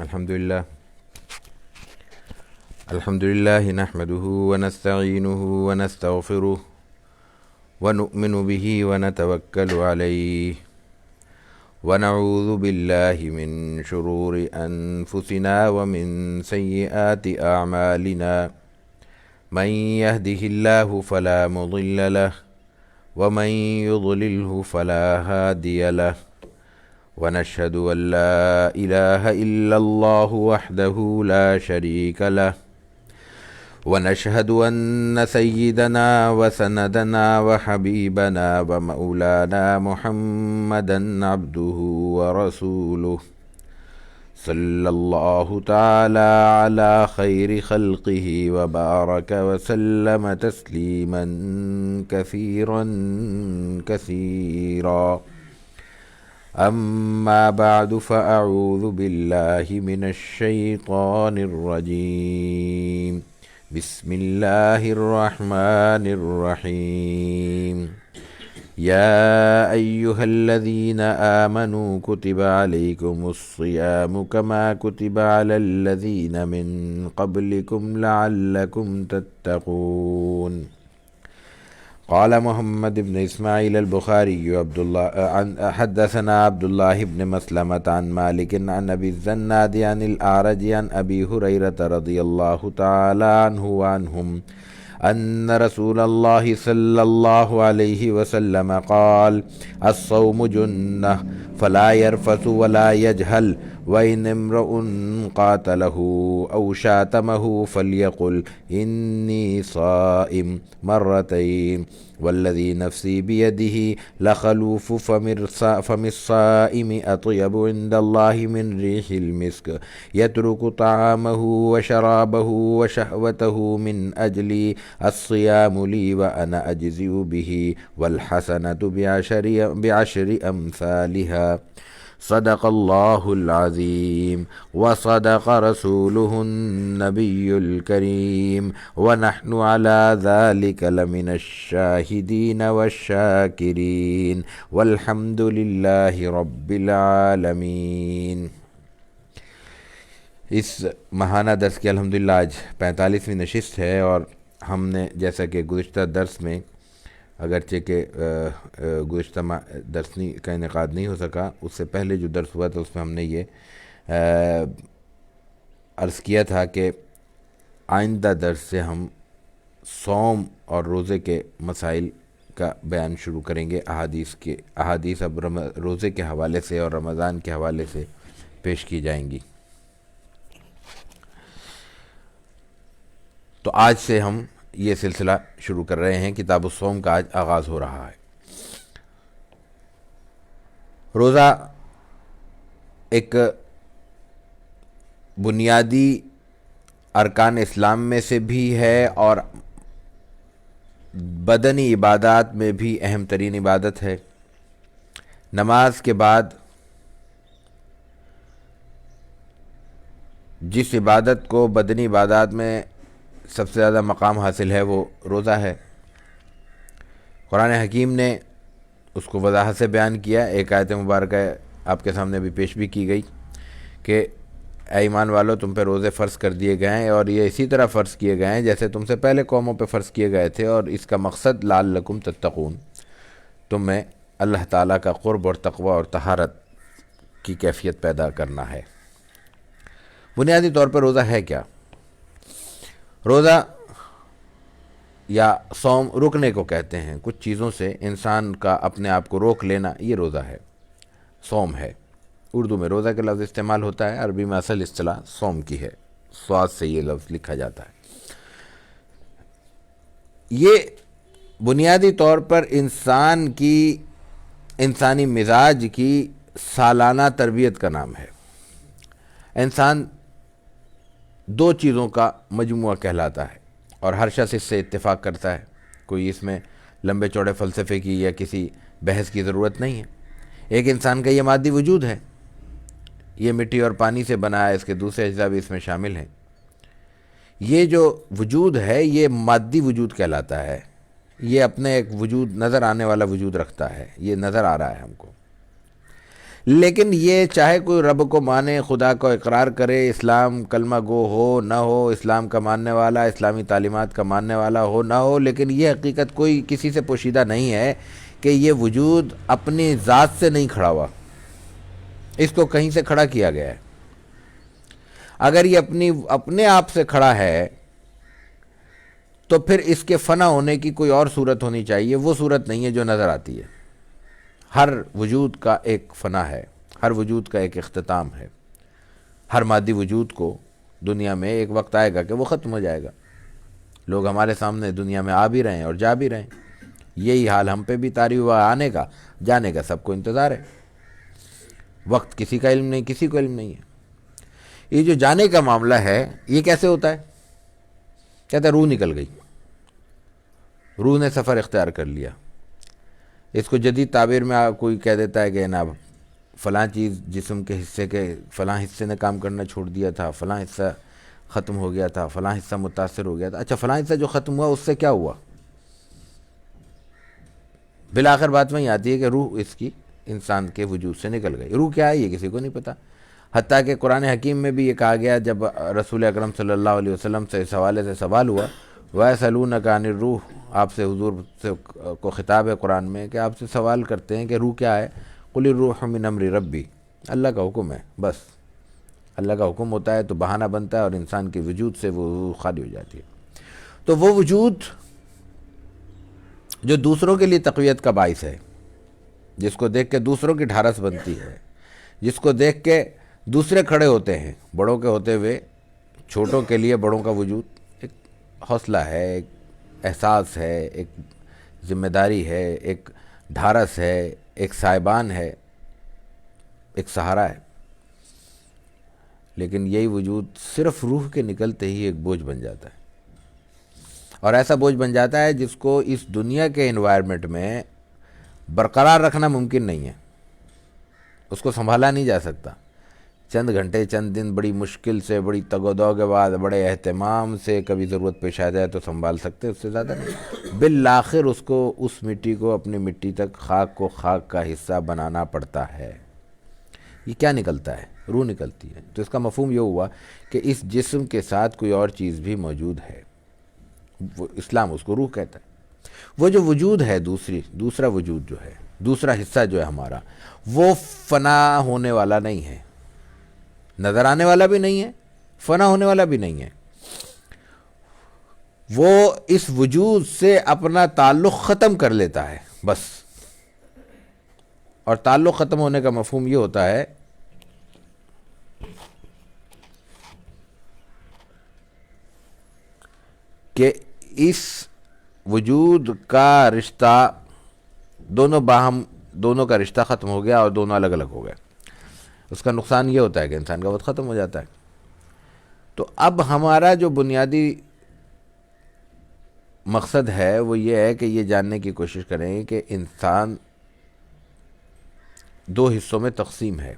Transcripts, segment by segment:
الحمد لله نحمده ونستعينه ونستغفره ونؤمن به ونتوكل عليه ونعوذ بالله من شرور أنفسنا ومن سيئات أعمالنا من يهده الله فلا مضل له ومن يضلله فلا هادي له ونشهد أن لا إله إلا الله وحده لا شريك له ونشهد أن سيدنا وسندنا وحبيبنا ومولانا محمدا عبده ورسوله صلى الله تعالى على خير خلقه وبارك وسلم تسليما كثيرا كثيرا أما بعد فأعوذ بالله من الشيطان الرجيم بسم الله الرحمن الرحيم يا أيها الذين آمنوا كتب عليكم الصيام كما كتب على الذين من قبلكم لعلكم تتقون قال محمد بن إسماعيل البخاري حدثنا عبد الله بن مسلمة عن مالك عن أبي الزناد عن الأعرج عن أبي هريرة رضي الله تعالى عنه وعنهم أن رسول الله صلى الله عليه وسلم قال الصوم جنة فلا يرفث ولا يجهل وإن امرؤ قاتله أو شاتمه فليقل إني صائم مرتين والذي نفسي بيده لخلوف فم الصائم أطيب عند الله من ريح المسك يترك طعامه وشرابه وشهوته من أجلي الصيام لي وأنا أجزئ به والحسنة بعشر أمثالها صدق الله العظيم وصدق رسوله النبي الكريم ونحن على ذلك لمن الشاهدين والشاكرين والحمد لله رب العالمین۔ اس ماہانہ درس کی الحمدللہ آج 45ویں نشست ہے، اور ہم نے جیسا کہ گزشتہ درس میں اگرچہ کہ گزشتہ درس کا انعقاد نہیں ہو سکا، اس سے پہلے جو درس ہوا تھا اس میں ہم نے یہ عرض کیا تھا کہ آئندہ درس سے ہم صوم اور روزے کے مسائل کا بیان شروع کریں گے۔ احادیث اب روزے کے حوالے سے اور رمضان کے حوالے سے پیش کی جائیں گی۔ تو آج سے ہم یہ سلسلہ شروع کر رہے ہیں۔ کتاب الصوم کا آج آغاز ہو رہا ہے۔ روزہ ایک بنیادی ارکان اسلام میں سے بھی ہے اور بدنی عبادات میں بھی اہم ترین عبادت ہے۔ نماز کے بعد جس عبادت کو بدنی عبادات میں سب سے زیادہ مقام حاصل ہے وہ روزہ ہے۔ قرآن حکیم نے اس کو وضاحت سے بیان کیا۔ ایک آیت مبارکہ آپ کے سامنے بھی پیش بھی کی گئی کہ اے ایمان والو، تم پہ روزے فرض کر دیے گئے ہیں، اور یہ اسی طرح فرض کیے گئے ہیں جیسے تم سے پہلے قوموں پہ فرض کیے گئے تھے، اور اس کا مقصد لعلکم تتقون، تم میں اللہ تعالیٰ کا قرب اور تقوی اور طہارت کی کیفیت پیدا کرنا ہے۔ بنیادی طور پر روزہ ہے کیا؟ روزہ یا صوم رکنے کو کہتے ہیں۔ کچھ چیزوں سے انسان کا اپنے آپ کو روک لینا، یہ روزہ ہے، صوم ہے۔ اردو میں روزہ کا لفظ استعمال ہوتا ہے، عربی میں اصل اصطلاح صوم کی ہے، صاد سے یہ لفظ لکھا جاتا ہے۔ یہ بنیادی طور پر انسانی مزاج کی سالانہ تربیت کا نام ہے۔ انسان دو چیزوں کا مجموعہ کہلاتا ہے، اور ہر شخص اس سے اتفاق کرتا ہے۔ کوئی اس میں لمبے چوڑے فلسفے کی یا کسی بحث کی ضرورت نہیں ہے۔ ایک انسان کا یہ مادی وجود ہے، یہ مٹی اور پانی سے بنا ہے، اس کے دوسرے اجزاء بھی اس میں شامل ہیں۔ یہ جو وجود ہے یہ مادی وجود کہلاتا ہے، یہ اپنے ایک وجود نظر آنے والا وجود رکھتا ہے، یہ نظر آ رہا ہے ہم کو۔ لیکن یہ چاہے کوئی رب کو مانے، خدا کو اقرار کرے، اسلام کلمہ گو ہو نہ ہو، اسلام کا ماننے والا، اسلامی تعلیمات کا ماننے والا ہو نہ ہو، لیکن یہ حقیقت کوئی کسی سے پوشیدہ نہیں ہے کہ یہ وجود اپنی ذات سے نہیں کھڑا ہوا، اس کو کہیں سے کھڑا کیا گیا ہے۔ اگر یہ اپنے آپ سے کھڑا ہے تو پھر اس کے فنا ہونے کی کوئی اور صورت ہونی چاہیے، وہ صورت نہیں ہے جو نظر آتی ہے۔ ہر وجود کا ایک فنا ہے، ہر وجود کا ایک اختتام ہے۔ ہر مادی وجود کو دنیا میں ایک وقت آئے گا کہ وہ ختم ہو جائے گا۔ لوگ ہمارے سامنے دنیا میں آ بھی رہے ہیں اور جا بھی رہے ہیں، یہی حال ہم پہ بھی طاری ہوا، آنے کا جانے کا سب کو انتظار ہے۔ وقت کسی کا علم نہیں، کسی کو علم نہیں ہے۔ یہ جو جانے کا معاملہ ہے یہ کیسے ہوتا ہے؟ کہتا ہے روح نکل گئی، روح نے سفر اختیار کر لیا۔ اس کو جدید تعبیر میں کوئی کہہ دیتا ہے کہ جناب فلاں چیز جسم کے حصے کے فلاں حصے نے کام کرنا چھوڑ دیا تھا، فلاں حصہ ختم ہو گیا تھا، فلاں حصہ متاثر ہو گیا تھا۔ اچھا فلاں حصہ جو ختم ہوا اس سے کیا ہوا؟ بالآخر بات وہیں آتی ہے کہ روح اس کی انسان کے وجود سے نکل گئی۔ روح کیا ہے یہ کسی کو نہیں پتہ، حتیٰ کہ قرآن حکیم میں بھی یہ کہا گیا جب رسول اکرم صلی اللہ علیہ وسلم سے اس حوالے سے سوال ہوا، وَيَسْأَلُونَكَ عَنِ الرُّوحِ، آپ سے حضور سے کو خطاب ہے قرآن میں کہ آپ سے سوال کرتے ہیں کہ روح کیا ہے؟ قُلِ الرُّوحُ مِنْ أَمْرِ رَبِّي، اللہ کا حکم ہے، بس اللہ کا حکم ہوتا ہے تو بہانہ بنتا ہے اور انسان کے وجود سے وہ روح خالی ہو جاتی ہے۔ تو وہ وجود جو دوسروں کے لیے تقویت کا باعث ہے، جس کو دیکھ کے دوسروں کی ڈھارس بنتی ہے، جس کو دیکھ کے دوسرے کھڑے ہوتے ہیں، بڑوں کے ہوتے ہوئے چھوٹوں کے لیے بڑوں کا وجود ایک حوصلہ ہے، ایک احساس ہے، ایک ذمہ داری ہے، ایک ڈھارس ہے، ایک سائبان ہے، ایک سہارا ہے۔ لیکن یہی وجود صرف روح کے نکلتے ہی ایک بوجھ بن جاتا ہے، اور ایسا بوجھ بن جاتا ہے جس کو اس دنیا کے انوائرمنٹ میں برقرار رکھنا ممکن نہیں ہے، اس کو سنبھالا نہیں جا سکتا۔ چند گھنٹے چند دن بڑی مشکل سے، بڑی تگ و دو کے بعد، بڑے اہتمام سے کبھی ضرورت پیش آ جائے تو سنبھال سکتے، اس سے زیادہ نہیں۔ بالآخر اس کو اس مٹی کو اپنی مٹی تک، خاک کو خاک کا حصہ بنانا پڑتا ہے۔ یہ کیا نکلتا ہے؟ روح نکلتی ہے۔ تو اس کا مفہوم یہ ہوا کہ اس جسم کے ساتھ کوئی اور چیز بھی موجود ہے، وہ اسلام اس کو روح کہتا ہے۔ وہ جو وجود ہے دوسرا وجود جو ہے، دوسرا حصہ جو ہے ہمارا، وہ فنا ہونے والا نہیں ہے، نظر آنے والا بھی نہیں ہے، فنا ہونے والا بھی نہیں ہے۔ وہ اس وجود سے اپنا تعلق ختم کر لیتا ہے بس، اور تعلق ختم ہونے کا مفہوم یہ ہوتا ہے کہ اس وجود کا رشتہ دونوں کا رشتہ ختم ہو گیا اور دونوں الگ الگ ہو گئے۔ اس کا نقصان یہ ہوتا ہے کہ انسان کا وقت ختم ہو جاتا ہے۔ تو اب ہمارا جو بنیادی مقصد ہے وہ یہ ہے کہ یہ جاننے کی کوشش کریں کہ انسان دو حصوں میں تقسیم ہے،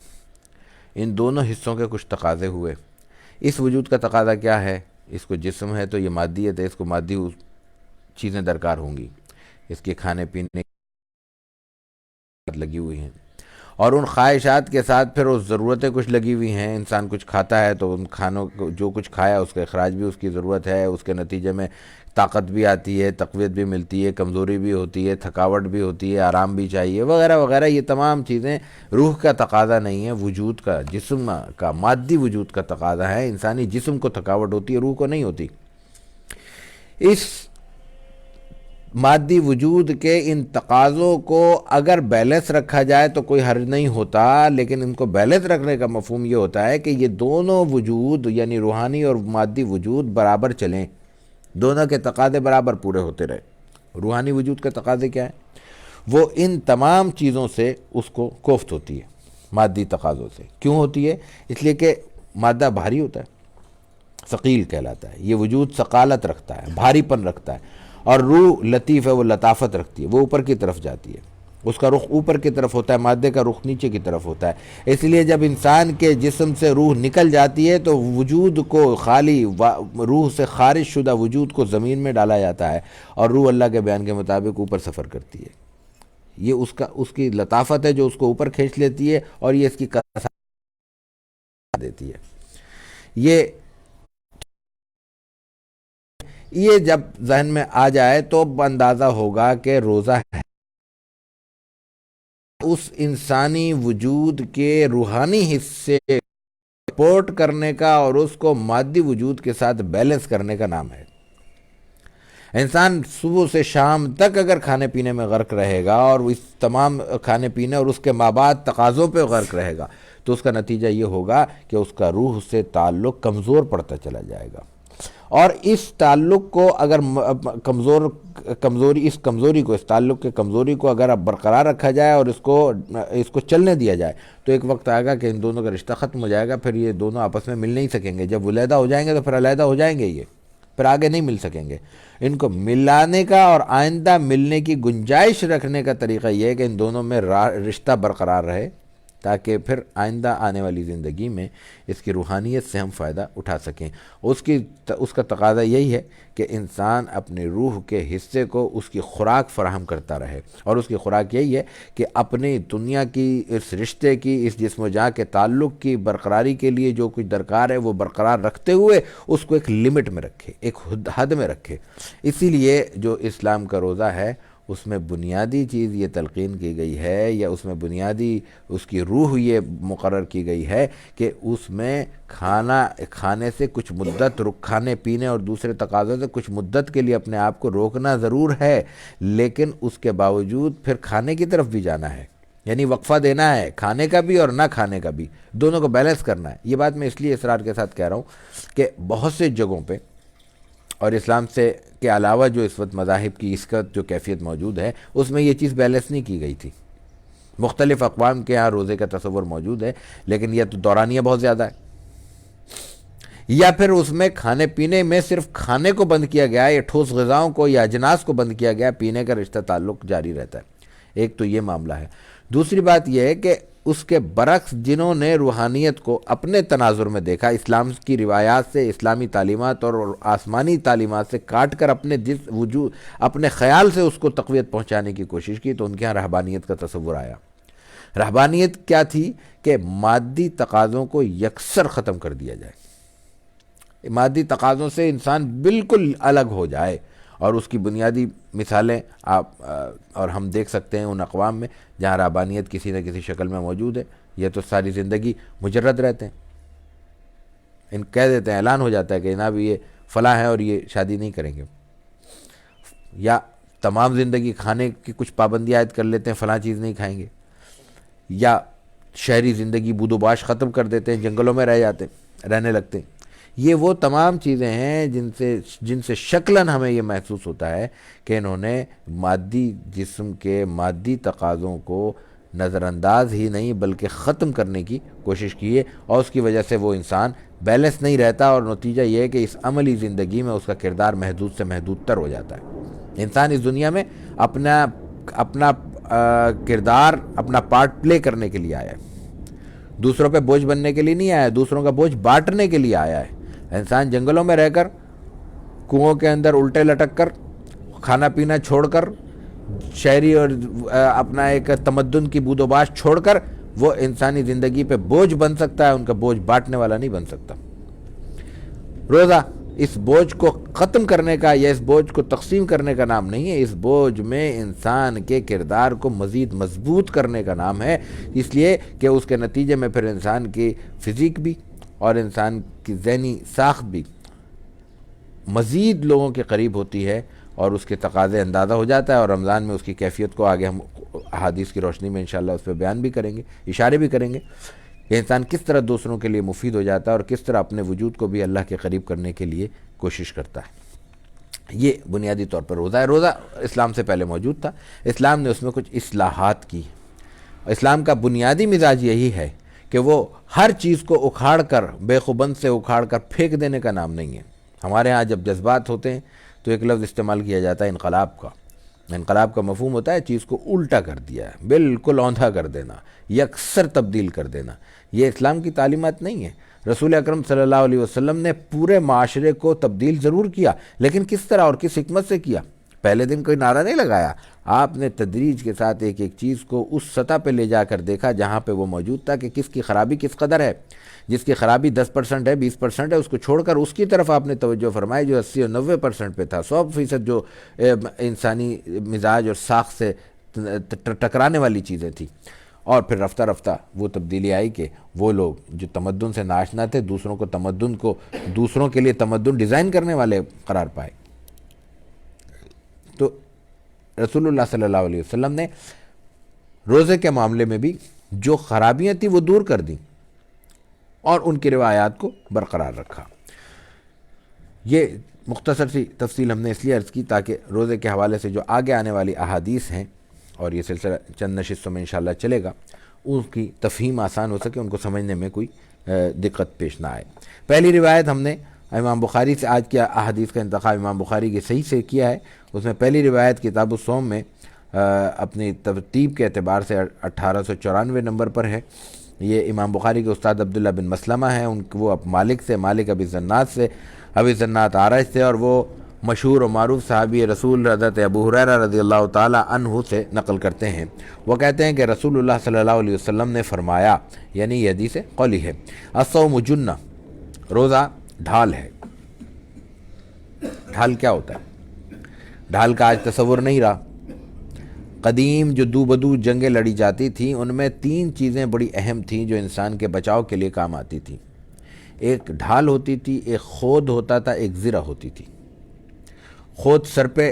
ان دونوں حصوں کے کچھ تقاضے ہوئے۔ اس وجود کا تقاضا کیا ہے؟ اس کو جسم ہے تو یہ مادیت ہے، اس کو مادی چیزیں درکار ہوں گی، اس کے کھانے پینے لگی ہوئی ہیں، اور ان خواہشات کے ساتھ پھر اس ضرورتیں کچھ لگی ہوئی ہیں۔ انسان کچھ کھاتا ہے تو ان کھانوں کو جو کچھ کھایا اس کا اخراج بھی اس کی ضرورت ہے، اس کے نتیجے میں طاقت بھی آتی ہے، تقویت بھی ملتی ہے، کمزوری بھی ہوتی ہے، تھکاوٹ بھی ہوتی ہے، آرام بھی چاہیے، وغیرہ وغیرہ۔ یہ تمام چیزیں روح کا تقاضا نہیں ہے، وجود کا، جسم کا، مادی وجود کا تقاضا ہے۔ انسانی جسم کو تھکاوٹ ہوتی ہے، روح کو نہیں ہوتی۔ اس مادی وجود کے ان تقاضوں کو اگر بیلنس رکھا جائے تو کوئی حرج نہیں ہوتا، لیکن ان کو بیلنس رکھنے کا مفہوم یہ ہوتا ہے کہ یہ دونوں وجود یعنی روحانی اور مادی وجود برابر چلیں، دونوں کے تقاضے برابر پورے ہوتے رہے۔ روحانی وجود کے تقاضے کیا ہیں؟ وہ ان تمام چیزوں سے اس کو کوفت ہوتی ہے، مادی تقاضوں سے۔ کیوں ہوتی ہے؟ اس لیے کہ مادہ بھاری ہوتا ہے، ثقیل کہلاتا ہے، یہ وجود ثقالت رکھتا ہے، بھاری پن رکھتا ہے، اور روح لطیف ہے، وہ لطافت رکھتی ہے، وہ اوپر کی طرف جاتی ہے، اس کا رخ اوپر کی طرف ہوتا ہے، مادے کا رخ نیچے کی طرف ہوتا ہے۔ اس لیے جب انسان کے جسم سے روح نکل جاتی ہے تو وجود کو خالی، روح سے خارج شدہ وجود کو زمین میں ڈالا جاتا ہے، اور روح اللہ کے بیان کے مطابق اوپر سفر کرتی ہے۔ یہ اس کی لطافت ہے جو اس کو اوپر کھینچ لیتی ہے، اور یہ اس کی کثافت دیتی ہے۔ یہ جب ذہن میں آ جائے تو اندازہ ہوگا کہ روزہ ہے اس انسانی وجود کے روحانی حصے سپورٹ کرنے کا اور اس کو مادی وجود کے ساتھ بیلنس کرنے کا نام ہے۔ انسان صبح سے شام تک اگر کھانے پینے میں غرق رہے گا اور اس تمام کھانے پینے اور اس کے مابعد تقاضوں پہ غرق رہے گا تو اس کا نتیجہ یہ ہوگا کہ اس کا روح سے تعلق کمزور پڑتا چلا جائے گا، اور اس تعلق کو اگر اس تعلق کے کمزوری کو اگر اب برقرار رکھا جائے اور اس کو چلنے دیا جائے تو ایک وقت آئے گا کہ ان دونوں کا رشتہ ختم ہو جائے گا، پھر یہ دونوں آپس میں مل نہیں سکیں گے۔ جب علیحدہ ہو جائیں گے تو پھر علیحدہ ہو جائیں گے، یہ پھر آگے نہیں مل سکیں گے۔ ان کو ملانے کا اور آئندہ ملنے کی گنجائش رکھنے کا طریقہ یہ ہے کہ ان دونوں میں رشتہ برقرار رہے، تاکہ پھر آئندہ آنے والی زندگی میں اس کی روحانیت سے ہم فائدہ اٹھا سکیں۔ اس کا تقاضا یہی ہے کہ انسان اپنے روح کے حصے کو اس کی خوراک فراہم کرتا رہے، اور اس کی خوراک یہی ہے کہ اپنی دنیا کی اس رشتے کی، اس جسم و جاں کے تعلق کی برقراری کے لیے جو کچھ درکار ہے وہ برقرار رکھتے ہوئے اس کو ایک لمٹ میں رکھے، ایک حد میں رکھے۔ اسی لیے جو اسلام کا روزہ ہے اس میں بنیادی چیز یہ تلقین کی گئی ہے، یا اس میں بنیادی اس کی روح یہ مقرر کی گئی ہے کہ اس میں کھانے سے کچھ مدت کھانے پینے اور دوسرے تقاضوں سے کچھ مدت کے لیے اپنے آپ کو روکنا ضرور ہے، لیکن اس کے باوجود پھر کھانے کی طرف بھی جانا ہے، یعنی وقفہ دینا ہے، کھانے کا بھی اور نہ کھانے کا بھی، دونوں کو بیلنس کرنا ہے۔ یہ بات میں اس لیے اصرار کے ساتھ کہہ رہا ہوں کہ بہت سے جگہوں پہ اور اسلام سے کے علاوہ جو اس وقت مذاہب کی اس کا جو کیفیت موجود ہے اس میں یہ چیز بیلنس نہیں کی گئی تھی۔ مختلف اقوام کے ہاں روزے کا تصور موجود ہے، لیکن یہ تو دورانیہ بہت زیادہ ہے، یا پھر اس میں کھانے پینے میں صرف کھانے کو بند کیا گیا ہے، یا ٹھوس غذاؤں کو یا اجناس کو بند کیا گیا، پینے کا رشتہ تعلق جاری رہتا ہے۔ ایک تو یہ معاملہ ہے۔ دوسری بات یہ ہے کہ اس کے برعکس جنہوں نے روحانیت کو اپنے تناظر میں دیکھا، اسلام کی روایات سے، اسلامی تعلیمات اور آسمانی تعلیمات سے کاٹ کر اپنے خیال سے اس کو تقویت پہنچانے کی کوشش کی، تو ان کے ہاں رہبانیت کا تصور آیا۔ رہبانیت کیا تھی کہ مادی تقاضوں کو یکسر ختم کر دیا جائے، مادی تقاضوں سے انسان بالکل الگ ہو جائے، اور اس کی بنیادی مثالیں آپ اور ہم دیکھ سکتے ہیں ان اقوام میں جہاں رہبانیت کسی نہ کسی شکل میں موجود ہے۔ یہ تو ساری زندگی مجرد رہتے ہیں، ان کہہ دیتے ہیں، اعلان ہو جاتا ہے کہ جناب یہ فلاں ہے اور یہ شادی نہیں کریں گے، یا تمام زندگی کھانے کی کچھ پابندی عائد کر لیتے ہیں، فلاں چیز نہیں کھائیں گے، یا شہری زندگی بود و باش ختم کر دیتے ہیں، جنگلوں میں رہنے لگتے ہیں۔ یہ وہ تمام چیزیں ہیں جن سے شکلاً ہمیں یہ محسوس ہوتا ہے کہ انہوں نے مادی جسم کے مادی تقاضوں کو نظر انداز ہی نہیں بلکہ ختم کرنے کی کوشش کی ہے، اور اس کی وجہ سے وہ انسان بیلنس نہیں رہتا، اور نتیجہ یہ ہے کہ اس عملی زندگی میں اس کا کردار محدود سے محدود تر ہو جاتا ہے۔ انسان اس دنیا میں اپنا کردار، اپنا پارٹ پلے کرنے کے لیے آیا ہے، دوسروں پہ بوجھ بننے کے لیے نہیں آیا ہے، دوسروں کا بوجھ بانٹنے کے لیے آیا ہے۔ انسان جنگلوں میں رہ کر، کنووں کے اندر الٹے لٹک کر، کھانا پینا چھوڑ کر، شہری اور اپنا ایک تمدن کی بود و باش چھوڑ کر، وہ انسانی زندگی پہ بوجھ بن سکتا ہے، ان کا بوجھ بانٹنے والا نہیں بن سکتا۔ روزہ اس بوجھ کو ختم کرنے کا یا اس بوجھ کو تقسیم کرنے کا نام نہیں ہے، اس بوجھ میں انسان کے کردار کو مزید مضبوط کرنے کا نام ہے، اس لیے کہ اس کے نتیجے میں پھر انسان کی فزیک بھی اور انسان کی ذہنی ساخت بھی مزید لوگوں کے قریب ہوتی ہے، اور اس کے تقاضے اندازہ ہو جاتا ہے، اور رمضان میں اس کی کیفیت کو آگے ہم احادیث کی روشنی میں انشاءاللہ اس پہ بیان بھی کریں گے، اشارے بھی کریں گے کہ انسان کس طرح دوسروں کے لیے مفید ہو جاتا ہے اور کس طرح اپنے وجود کو بھی اللہ کے قریب کرنے کے لیے کوشش کرتا ہے۔ یہ بنیادی طور پر روزہ ہے۔ روزہ اسلام سے پہلے موجود تھا، اسلام نے اس میں کچھ اصلاحات کی۔ اسلام کا بنیادی مزاج یہی ہے کہ وہ ہر چیز کو اکھاڑ کر، بے خوبند سے اکھاڑ کر پھینک دینے کا نام نہیں ہے۔ ہمارے ہاں جب جذبات ہوتے ہیں تو ایک لفظ استعمال کیا جاتا ہے انقلاب کا۔ انقلاب کا مفہوم ہوتا ہے چیز کو الٹا کر دیا ہے، بالکل اوندھا کر دینا، یکسر تبدیل کر دینا۔ یہ اسلام کی تعلیمات نہیں ہے۔ رسول اکرم صلی اللہ علیہ وسلم نے پورے معاشرے کو تبدیل ضرور کیا، لیکن کس طرح اور کس حکمت سے کیا؟ پہلے دن کوئی نعرہ نہیں لگایا، آپ نے تدریج کے ساتھ ایک ایک چیز کو اس سطح پہ لے جا کر دیکھا جہاں پہ وہ موجود تھا کہ کس کی خرابی کس قدر ہے. جس کی خرابی 10% ہے 20% ہے اس کو چھوڑ کر اس کی طرف آپ نے توجہ فرمائی جو 80 اور 90% پہ تھا. 100% جو انسانی مزاج اور ساخت سے ٹکرانے والی چیزیں تھیں. اور پھر رفتہ رفتہ وہ تبدیلی آئی کہ وہ لوگ جو تمدن سے ناشنا تھے دوسروں کے لیے تمدن ڈیزائن کرنے والے قرار پائے. تو رسول اللہ صلی اللہ علیہ وسلم نے روزے کے معاملے میں بھی جو خرابیاں تھیں وہ دور کر دیں اور ان کی روایات کو برقرار رکھا. یہ مختصر سی تفصیل ہم نے اس لیے عرض کی تاکہ روزے کے حوالے سے جو آگے آنے والی احادیث ہیں اور یہ سلسلہ چند نشستوں میں انشاءاللہ چلے گا ان کی تفہیم آسان ہو سکے، ان کو سمجھنے میں کوئی دقت پیش نہ آئے. پہلی روایت ہم نے امام بخاری سے، آج کی احادیث کا انتخاب امام بخاری کی صحیح سے کیا ہے. اس میں پہلی روایت کتاب الصوم میں اپنی ترتیب کے اعتبار سے 1894 نمبر پر ہے. یہ امام بخاری کے استاد عبداللہ بن مسلمہ ہیں، وہ مالک ابی زنات سے، ابی زنات اعرج سے، اور وہ مشہور و معروف صحابی رسول حضرت ابو ہریرہ رضی اللہ تعالی عنہ سے نقل کرتے ہیں. وہ کہتے ہیں کہ رسول اللہ صلی اللہ علیہ وسلم نے فرمایا، یعنی یہ حدیث قولی ہے، الصوم جنہ، روزہ ڈھال ہے. ڈھال کیا ہوتا ہے؟ ڈھال کا آج تصور نہیں رہا. قدیم جو دو بدو جنگیں لڑی جاتی تھیں ان میں 3 چیزیں بڑی اہم تھیں جو انسان کے بچاؤ کے لیے کام آتی تھیں. ایک ڈھال ہوتی تھی، ایک خود ہوتا تھا، ایک زرہ ہوتی تھی. خود سر پہ،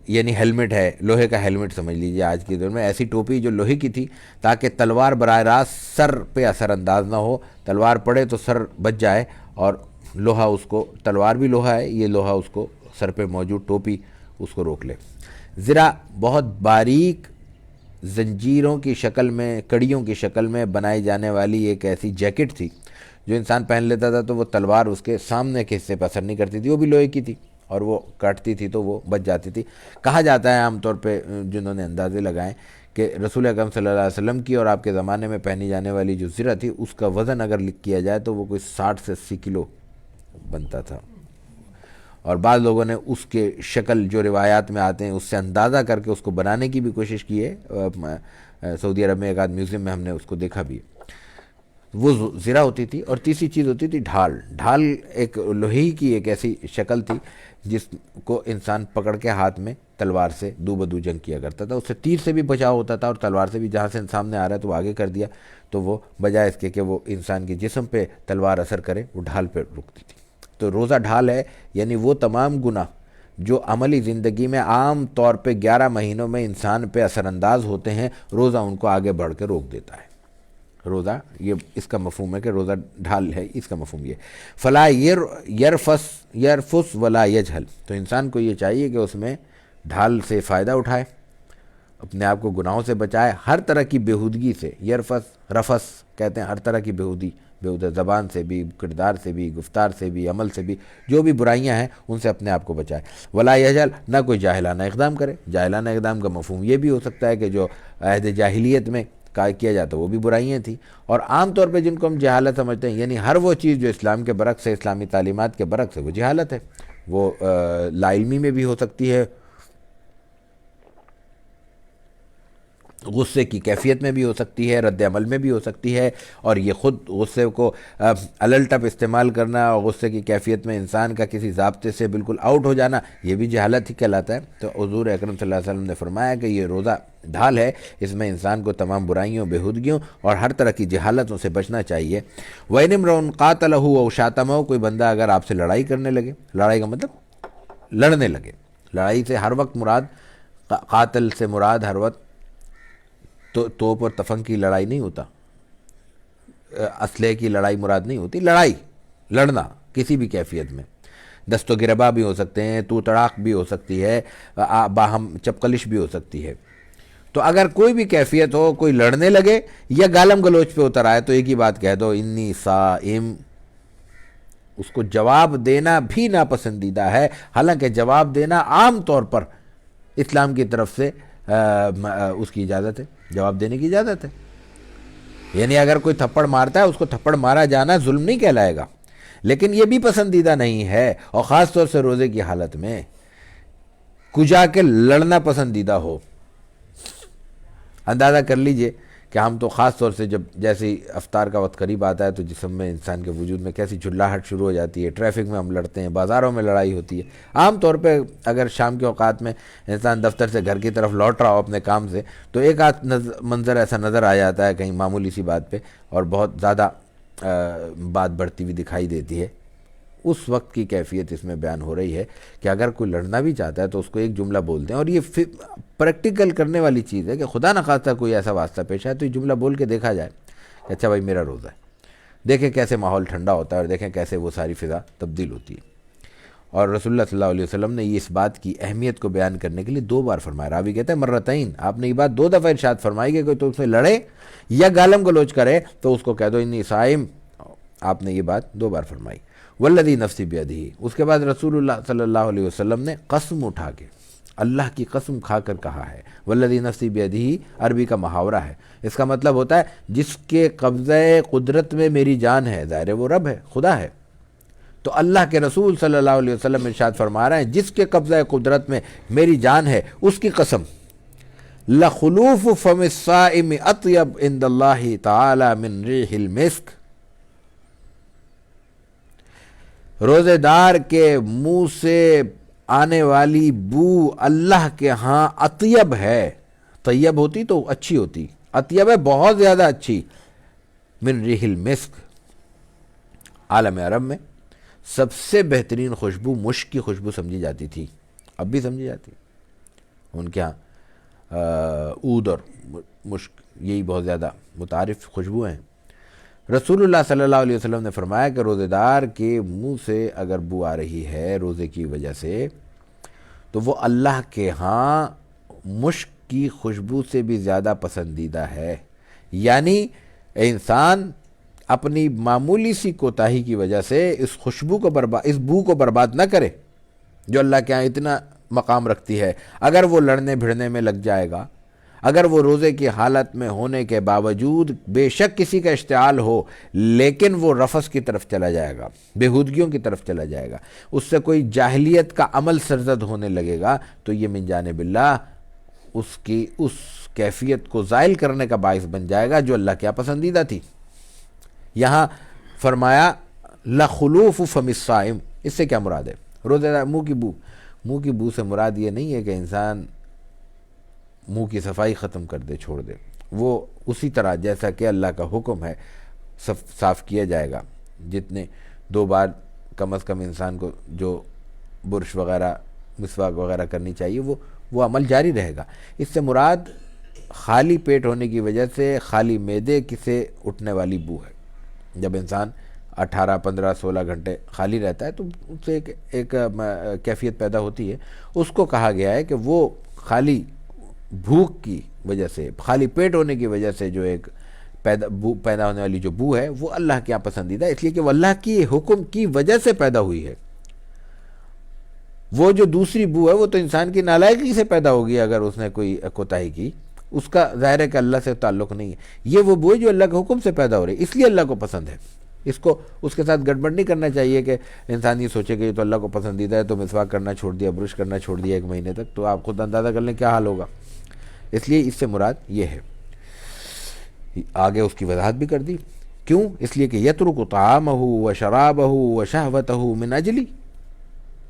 یعنی ہیلمٹ ہے، لوہے کا ہیلمٹ سمجھ لیجیے آج کے دور میں، ایسی ٹوپی جو لوہے کی تھی تاکہ تلوار براہ راست سر پہ اثر انداز نہ ہو، تلوار پڑے تو سر بچ جائے اور لوہا اس کو، تلوار بھی لوہا ہے، یہ لوہا اس کو سر پہ موجود ٹوپی اس کو روک لے. زرہ بہت باریک زنجیروں کی شکل میں، کڑیوں کی شکل میں بنائی جانے والی ایک ایسی جیکٹ تھی جو انسان پہن لیتا تھا تو وہ تلوار اس کے سامنے کے حصے پر اثر نہیں کرتی تھی، وہ بھی لوہے کی تھی اور وہ کاٹتی تھی تو وہ بچ جاتی تھی. کہا جاتا ہے عام طور پہ جنہوں نے اندازے لگائیں کہ رسول اکرم صلی اللہ علیہ وسلم کی اور آپ کے زمانے میں پہنی جانے والی جو زرہ تھی اس کا وزن اگر لکھ کیا جائے تو وہ کوئی 60 سے 80 کلو بنتا تھا. اور بعض لوگوں نے اس کے شکل جو روایات میں آتے ہیں اس سے اندازہ کر کے اس کو بنانے کی بھی کوشش کی ہے. سعودی عرب میں ایک آدھ میوزیم میں ہم نے اس کو دیکھا بھی. وہ زرہ ہوتی تھی. اور تیسری چیز ہوتی تھی ڈھال. ڈھال ایک لوہے کی ایک ایسی شکل تھی جس کو انسان پکڑ کے ہاتھ میں تلوار سے دو بدو جنگ کیا کرتا تھا. اس سے تیر سے بھی بچاؤ ہوتا تھا اور تلوار سے بھی، جہاں سے سامنے آ رہا ہے تو وہ آگے کر دیا تو وہ بجائے اس کے کہ وہ انسان کے جسم پہ تلوار اثر کرے وہ ڈھال پہ رکتی تھی. تو روزہ ڈھال ہے، یعنی وہ تمام گناہ جو عملی زندگی میں عام طور پہ 11 مہینوں میں انسان پہ اثر انداز ہوتے ہیں، روزہ ان کو آگے بڑھ کے روک دیتا ہے. روزہ، یہ اس کا مفہوم ہے کہ روزہ ڈھال ہے، اس کا مفہوم یہ. فلا یرفس ولا یجہل، تو انسان کو یہ چاہیے کہ اس میں ڈھال سے فائدہ اٹھائے، اپنے آپ کو گناہوں سے بچائے، ہر طرح کی بےہودگی سے. رفس کہتے ہیں ہر طرح کی بےہودہ زبان سے بھی، کردار سے بھی، گفتار سے بھی، عمل سے بھی، جو بھی برائیاں ہیں ان سے اپنے آپ کو بچائے. ولا یجہل، نہ کوئی جاہلانہ اقدام کرے. جاہلانہ اقدام کا مفہوم یہ بھی ہو سکتا ہے کہ جو عہد جاہلیت میں کیا جاتا وہ بھی برائیاں تھیں، اور عام طور پہ جن کو ہم جہالت سمجھتے ہیں، یعنی ہر وہ چیز جو اسلام کے برعکس ہے، اسلامی تعلیمات کے برعکس ہے، وہ جہالت ہے. وہ لا علمی میں بھی ہو سکتی ہے، غصے کی کیفیت میں بھی ہو سکتی ہے، رد عمل میں بھی ہو سکتی ہے. اور یہ خود غصے کو الٹپ استعمال کرنا اور غصے کی کیفیت میں انسان کا کسی ضابطے سے بالکل آؤٹ ہو جانا، یہ بھی جہالت ہی کہلاتا ہے. تو حضور اکرم صلی اللہ علیہ وسلم نے فرمایا کہ یہ روزہ ڈھال ہے، اس میں انسان کو تمام برائیوں، بےہودگیوں اور ہر طرح کی جہالتوں سے بچنا چاہیے. وَإِنِ امْرُؤٌ قَاتَلَهُ أَوْ شَاتَمَهُ، کوئی بندہ اگر آپ سے لڑائی کرنے لگے، لڑائی کا مطلب لڑنے لگے، لڑائی سے ہر وقت مراد، قاتل سے مراد ہر وقت تو توپ اور تفنگ کی لڑائی نہیں ہوتا، اسلحے کی لڑائی مراد نہیں ہوتی. لڑنا کسی بھی کیفیت میں، دست و گربا بھی ہو سکتے ہیں، تو تڑاق بھی ہو سکتی ہے، باہم چپکلش بھی ہو سکتی ہے. تو اگر کوئی بھی کیفیت ہو، کوئی لڑنے لگے یا گالم گلوچ پہ اتر آئے تو ایک ہی بات کہہ دو، انی صائم. اس کو جواب دینا بھی ناپسندیدہ ہے، حالانکہ جواب دینا عام طور پر اسلام کی طرف سے اس کی اجازت ہے، جواب دینے کی اجازت ہے. یعنی اگر کوئی تھپڑ مارتا ہے اس کو تھپڑ مارا جانا ظلم نہیں کہلائے گا، لیکن یہ بھی پسندیدہ نہیں ہے. اور خاص طور سے روزے کی حالت میں کجا کے لڑنا پسندیدہ ہو، اندازہ کر لیجئے کہ ہم تو خاص طور سے جب جیسے ہی افطار کا وقت قریب آتا ہے تو جسم میں انسان کے وجود میں کیسی چلاہٹ شروع ہو جاتی ہے، ٹریفک میں ہم لڑتے ہیں، بازاروں میں لڑائی ہوتی ہے۔ عام طور پہ اگر شام کے اوقات میں انسان دفتر سے گھر کی طرف لوٹ رہا ہو اپنے کام سے تو ایک آدھ منظر ایسا نظر آ جاتا ہے کہیں معمولی سی بات پہ، اور بہت زیادہ بات بڑھتی ہوئی دکھائی دیتی ہے۔ اس وقت کی کیفیت اس میں بیان ہو رہی ہے کہ اگر کوئی لڑنا بھی چاہتا ہے تو اس کو ایک جملہ بولتے ہیں، اور یہ پریکٹیکل کرنے والی چیز ہے کہ خدا نخواستہ کوئی ایسا واسطہ پیش آئے تو یہ جملہ بول کے دیکھا جائے کہ اچھا بھائی میرا روزہ ہے، دیکھیں کیسے ماحول ٹھنڈا ہوتا ہے اور دیکھیں کیسے وہ ساری فضا تبدیل ہوتی ہے۔ اور رسول اللہ صلی اللہ علیہ وسلم نے اس بات کی اہمیت کو بیان کرنے کے لیے 2 بار فرمایا۔ راوی کہتا ہے مرتین، آپ نے یہ بات 2 دفعہ ارشاد فرمائی کہ کوئی تو سے لڑے یا گالم گلوچ کرے تو اس کو کہہ دو انی صائم، آپ نے یہ بات 2 بار فرمائی۔ والذی نفسی بیدہ، اس کے بعد رسول اللہ صلی اللہ علیہ وسلم نے قسم اٹھا کے اللہ کی قسم کھا کر کہا ہے۔ والذی نفسی بیدہ عربی کا محاورہ ہے، اس کا مطلب ہوتا ہے جس کے قبضہ قدرت میں میری جان ہے، ظاہر ہے وہ رب ہے، خدا ہے۔ تو اللہ کے رسول صلی اللہ علیہ وسلم ارشاد فرما رہے ہیں جس کے قبضہ قدرت میں میری جان ہے اس کی قسم، لخلوف فم الصائم اطیب عند اللہ تعالی من ریح المسک، روزے دار کے منہ سے آنے والی بو اللہ کے ہاں اطیب ہے، طیب ہوتی تو اچھی ہوتی، اطیب ہے بہت زیادہ اچھی، من ریح المسک، عالم عرب میں سب سے بہترین خوشبو مشک کی خوشبو سمجھی جاتی تھی، اب بھی سمجھی جاتی، ان کے ہاں عود اور مشک یہی بہت زیادہ متعارف خوشبو ہیں۔ رسول اللہ صلی اللہ علیہ وسلم نے فرمایا کہ روزے دار کے منہ سے اگر بو آ رہی ہے روزے کی وجہ سے تو وہ اللہ کے ہاں مشک کی خوشبو سے بھی زیادہ پسندیدہ ہے، یعنی انسان اپنی معمولی سی کوتاہی کی وجہ سے اس خوشبو کو اس بو کو برباد نہ کرے جو اللہ کے ہاں اتنا مقام رکھتی ہے۔ اگر وہ لڑنے بھڑنے میں لگ جائے گا، اگر وہ روزے کی حالت میں ہونے کے باوجود بے شک کسی کا اشتعال ہو لیکن وہ رفث کی طرف چلا جائے گا، بےہودگیوں کی طرف چلا جائے گا، اس سے کوئی جاہلیت کا عمل سرزد ہونے لگے گا تو یہ من جانب اللہ اس کی اس کیفیت کو زائل کرنے کا باعث بن جائے گا جو اللہ کے پسندیدہ تھی۔ یہاں فرمایا لخلوف فم الصائم، اس سے کیا مراد ہے؟ روزے دار منہ کی بو سے مراد یہ نہیں ہے کہ انسان منہ کی صفائی ختم کر دے، چھوڑ دے، وہ اسی طرح جیسا کہ اللہ کا حکم ہے صاف کیا جائے گا، جتنے 2 بار کم از کم انسان کو جو برش وغیرہ مسواک وغیرہ کرنی چاہیے وہ عمل جاری رہے گا۔ اس سے مراد خالی پیٹ ہونے کی وجہ سے خالی معدے سے اٹھنے والی بو ہے۔ جب انسان 18 15 16 گھنٹے خالی رہتا ہے تو اس سے ایک کیفیت پیدا ہوتی ہے، اس کو کہا گیا ہے کہ وہ خالی بھوک کی وجہ سے، خالی پیٹ ہونے کی وجہ سے جو ایک پیدا ہونے والی جو بو ہے وہ اللہ کے یہاں پسندیدہ ہے، اس لیے کہ وہ اللہ کی حکم کی وجہ سے پیدا ہوئی ہے۔ وہ جو دوسری بو ہے وہ تو انسان کی نالائقی سے پیدا ہوگی، اگر اس نے کوئی کوتاہی کی، اس کا ظاہر ہے کہ اللہ سے تعلق نہیں ہے۔ یہ وہ بو ہے جو اللہ کے حکم سے پیدا ہو رہی ہے، اس لیے اللہ کو پسند ہے۔ اس کو اس کے ساتھ گڑبڑ نہیں کرنا چاہیے کہ انسان یہ سوچے کہ یہ تو اللہ کو پسندیدہ ہے تو مسواک کرنا چھوڑ دیا، برش کرنا چھوڑ دیا 1 مہینے تک، تو آپ خود اندازہ کر لیں کیا حال ہوگا۔ اس لیے اس سے مراد یہ ہے، آگے اس کی وضاحت بھی کر دی، کیوں؟ اس لیے کہ یترک طعامہ و شرابہ و شہوتہ من اجلی،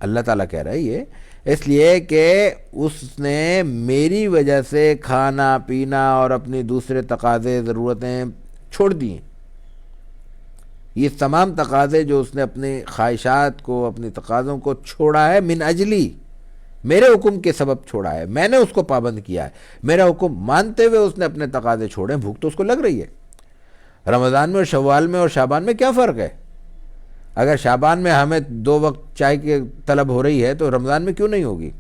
اللہ تعالیٰ کہہ رہا ہے یہ اس لیے کہ اس نے میری وجہ سے کھانا پینا اور اپنی دوسرے تقاضے ضرورتیں چھوڑ دی ہیں۔ یہ تمام تقاضے جو اس نے اپنے خواہشات کو، اپنے تقاضوں کو چھوڑا ہے من اجلی، میرے حکم کے سبب چھوڑا ہے، میں نے اس کو پابند کیا ہے، میرا حکم مانتے ہوئے اس نے اپنے تقاضے چھوڑے۔ بھوک تو اس کو لگ رہی ہے۔ رمضان میں اور شوال میں اور شعبان میں کیا فرق ہے؟ اگر شعبان میں ہمیں 2 وقت چائے کی طلب ہو رہی ہے تو رمضان میں کیوں نہیں ہوگی؟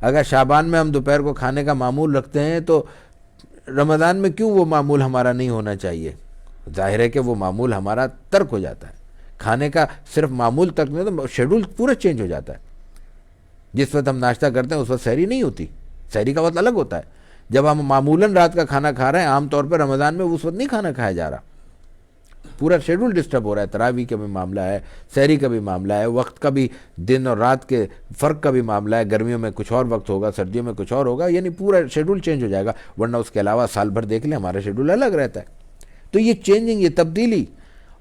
اگر شعبان میں ہم دوپہر کو کھانے کا معمول رکھتے ہیں تو رمضان میں کیوں وہ معمول ہمارا نہیں ہونا چاہیے؟ ظاہر ہے کہ وہ معمول ہمارا ترک ہو جاتا ہے، کھانے کا صرف معمول ترک نہیں تو شیڈول پورا چینج ہو جاتا ہے۔ جس وقت ہم ناشتہ کرتے ہیں اس وقت سحری نہیں ہوتی، سحری کا وقت الگ ہوتا ہے۔ جب ہم معمولاً رات کا کھانا کھا رہے ہیں، عام طور پر رمضان میں اس وقت نہیں کھانا کھایا جا رہا، پورا شیڈول ڈسٹرب ہو رہا ہے. تراویح کا بھی معاملہ ہے, سحری کا بھی معاملہ ہے, وقت کا بھی, دن اور رات کے فرق کا بھی معاملہ ہے. گرمیوں میں کچھ اور وقت ہوگا, سردیوں میں کچھ اور ہوگا, یعنی پورا شیڈول چینج ہو جائے گا. ورنہ اس کے علاوہ سال بھر دیکھ لیں ہمارا شیڈول الگ رہتا ہے. تو یہ چینجنگ, یہ تبدیلی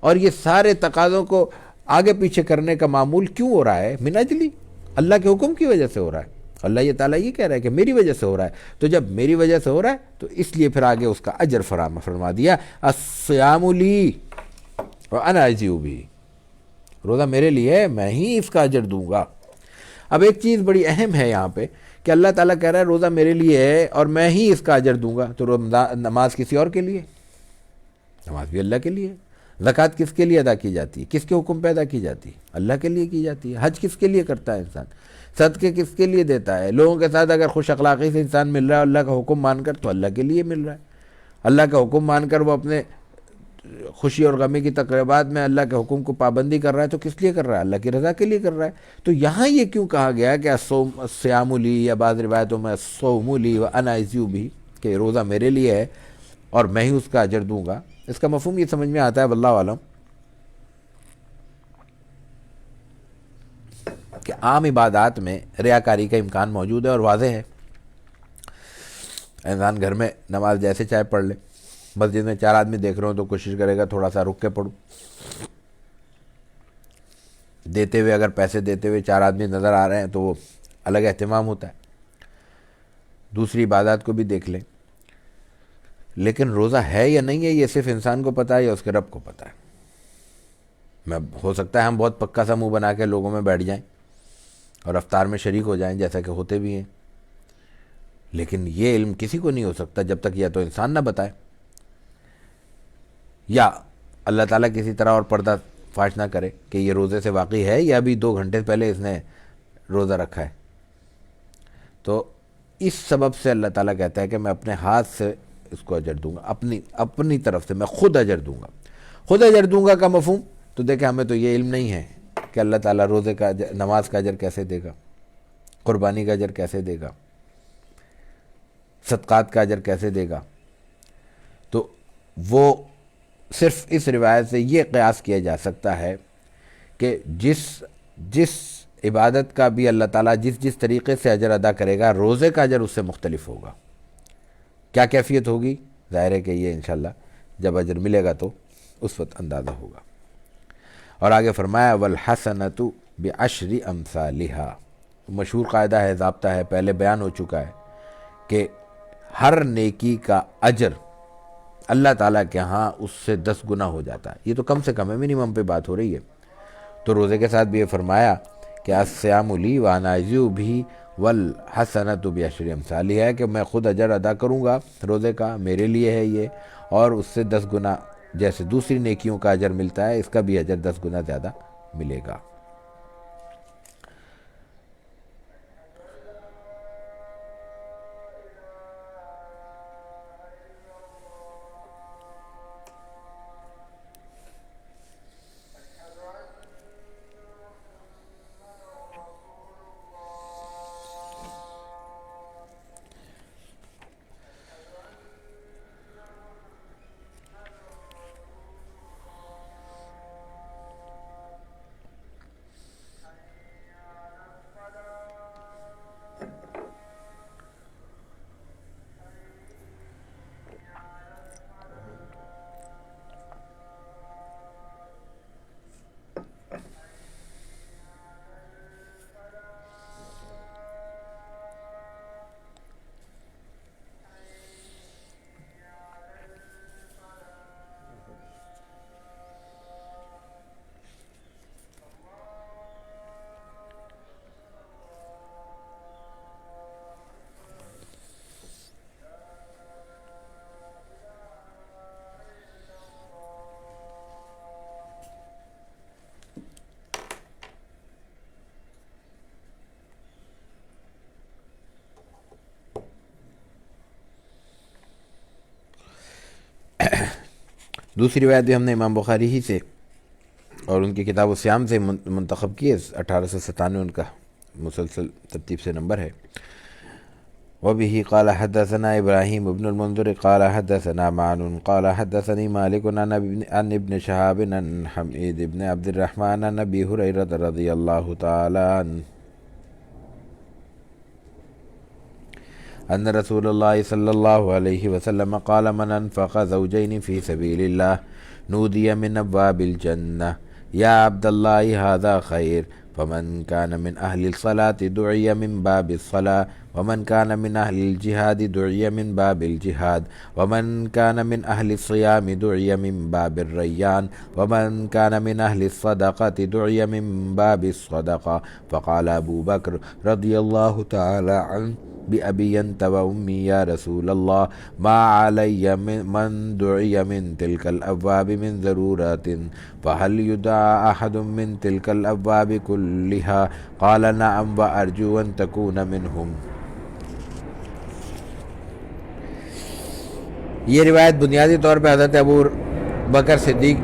اور یہ سارے تقاضوں کو آگے پیچھے کرنے کا معمول کیوں ہو رہا ہے؟ من اجلی, اللہ کے حکم کی وجہ سے ہو رہا ہے. اللہ یہ تعالیٰ یہ کہہ رہا ہے کہ میری وجہ سے ہو رہا ہے. تو جب میری وجہ سے ہو رہا ہے تو اس لیے پھر آگے اس کا اجر فرما دیا, الصیام لی وانا اجزی بہ, روزہ میرے لیے ہے, میں ہی اس کا اجر دوں گا. اب ایک چیز بڑی اہم ہے یہاں پہ کہ اللہ تعالیٰ کہہ رہا ہے روزہ میرے لیے ہے اور میں ہی اس کا اجر دوں گا. تو نماز کسی اور کے لیے؟ نماز بھی اللہ کے لیے. زکوٰۃ کس کے لیے ادا کی جاتی ہے؟ کس کے حکم پہ ادا کی جاتی ہے؟ اللہ کے لیے کی جاتی ہے. حج کس کے لیے کرتا ہے انسان؟ صدقے کس کے لیے دیتا ہے؟ لوگوں کے ساتھ اگر خوش اخلاقی سے انسان مل رہا ہے اللہ کا حکم مان کر, تو اللہ کے لیے مل رہا ہے. اللہ کا حکم مان کر وہ اپنے خوشی اور غمی کی تقریبات میں اللہ کے حکم کو پابندی کر رہا ہے, تو کس لیے کر رہا ہے؟ اللہ کی رضا کے لیے کر رہا ہے. تو یہاں یہ کیوں کہا گیا کہ الصیام لی, یا بعض روایتوں میں الصوم لی وانا اجزی بہ, کہ روزہ میرے لیے ہے اور میں ہی اس کا اجر دوں گا. اس کا مفہوم یہ سمجھ میں آتا ہے واللہ عالم کہ عام عبادات میں ریاکاری کا امکان موجود ہے اور واضح ہے. انسان گھر میں نماز جیسے چاہے پڑھ لے, مسجد میں 4 آدمی دیکھ رہے ہوں تو کوشش کرے گا تھوڑا سا رک کے پڑھوں. دیتے ہوئے, اگر پیسے دیتے ہوئے 4 آدمی نظر آ رہے ہیں تو وہ الگ اہتمام ہوتا ہے. دوسری عبادات کو بھی دیکھ لیں. لیکن روزہ ہے یا نہیں ہے یہ صرف انسان کو پتہ ہے یا اس کے رب کو پتہ ہے. میں ہو سکتا ہے ہم بہت پکا سا منہ بنا کے لوگوں میں بیٹھ جائیں اور افطار میں شریک ہو جائیں, جیسا کہ ہوتے بھی ہیں, لیکن یہ علم کسی کو نہیں ہو سکتا جب تک یا تو انسان نہ بتائے, یا اللہ تعالیٰ کسی طرح اور پردہ فاش نہ کرے کہ یہ روزے سے واقعی ہے یا ابھی 2 گھنٹے پہلے اس نے روزہ رکھا ہے. تو اس سبب سے اللہ تعالیٰ کہتا ہے کہ میں اپنے ہاتھ سے اس کو اجر دوں گا, اپنی طرف سے میں خود اجر دوں گا. خود اجر دوں گا کا مفہوم تو دیکھیں, ہمیں تو یہ علم نہیں ہے کہ اللہ تعالیٰ روزے کا نماز کا اجر کیسے دے گا, قربانی کا اجر کیسے دے گا, صدقات کا اجر کیسے دے گا. تو وہ صرف اس روایت سے یہ قیاس کیا جا سکتا ہے کہ جس عبادت کا بھی اللہ تعالیٰ جس طریقے سے اجر ادا کرے گا, روزے کا اجر اس سے مختلف ہوگا. کیا کیفیت ہوگی؟ ظاہر ہے کہ یہ انشاءاللہ جب اجر ملے گا تو اس وقت اندازہ ہوگا. اور آگے فرمایا والحسنۃ بعشر امثالها. مشہور قاعدہ ہے, ضابطہ ہے, پہلے بیان ہو چکا ہے کہ ہر نیکی کا اجر اللہ تعالیٰ کے ہاں اس سے 10 گنا ہو جاتا ہے. یہ تو کم سے کم ہے, منیمم پہ بات ہو رہی ہے. تو روزے کے ساتھ بھی یہ فرمایا کہ الصیام لی وانا اجزی بہ والحسنۃ بعشر امثالها ہے کہ میں خود اجر ادا کروں گا روزے کا, میرے لیے ہے یہ, اور اس سے 10 گنا جیسے دوسری نیکیوں کا اجر ملتا ہے اس کا بھی اجر 10 گنا زیادہ ملے گا. دوسری روایت بھی ہم نے امام بخاری ہی سے اور ان کی کتاب الصیام سے منتخب کی ہے, 1897 ان کا مسلسل ترتیب سے نمبر ہے. وبه قال حدثنا إبراهيم بن المنذر قال حدثنا معن قال حدثني مالك عن ابن شهاب عن حميد بن عبد الرحمن عن أبي هريرة رضي الله تعالى عنه أن رسول الله صلى الله عليه وسلم قال من أنفق زوجين في سبيل الله نودي من أبواب الجنة يا عبد الله هذا خير فمن كان من أهل الصلاة دعي من باب الصلاة ومن كان من أهل الجهاد دعي من باب الجهاد ومن كان من أهل الصيام دعي من باب الريان ومن كان من أهل الصدقة دعي من باب الصدقة. فقال أبو بكر رضي الله تعالى عنه بأبي أنت وأمي يا رسول الله ما علي من دعي من تلك الأبواب من ضرورات فهل يدعى أحد من تلك الأبواب كلها؟ قال نعم وأرجو أن تكون منهم. یہ روایت بنیادی طور پہ حضرت ابو بکر صدیق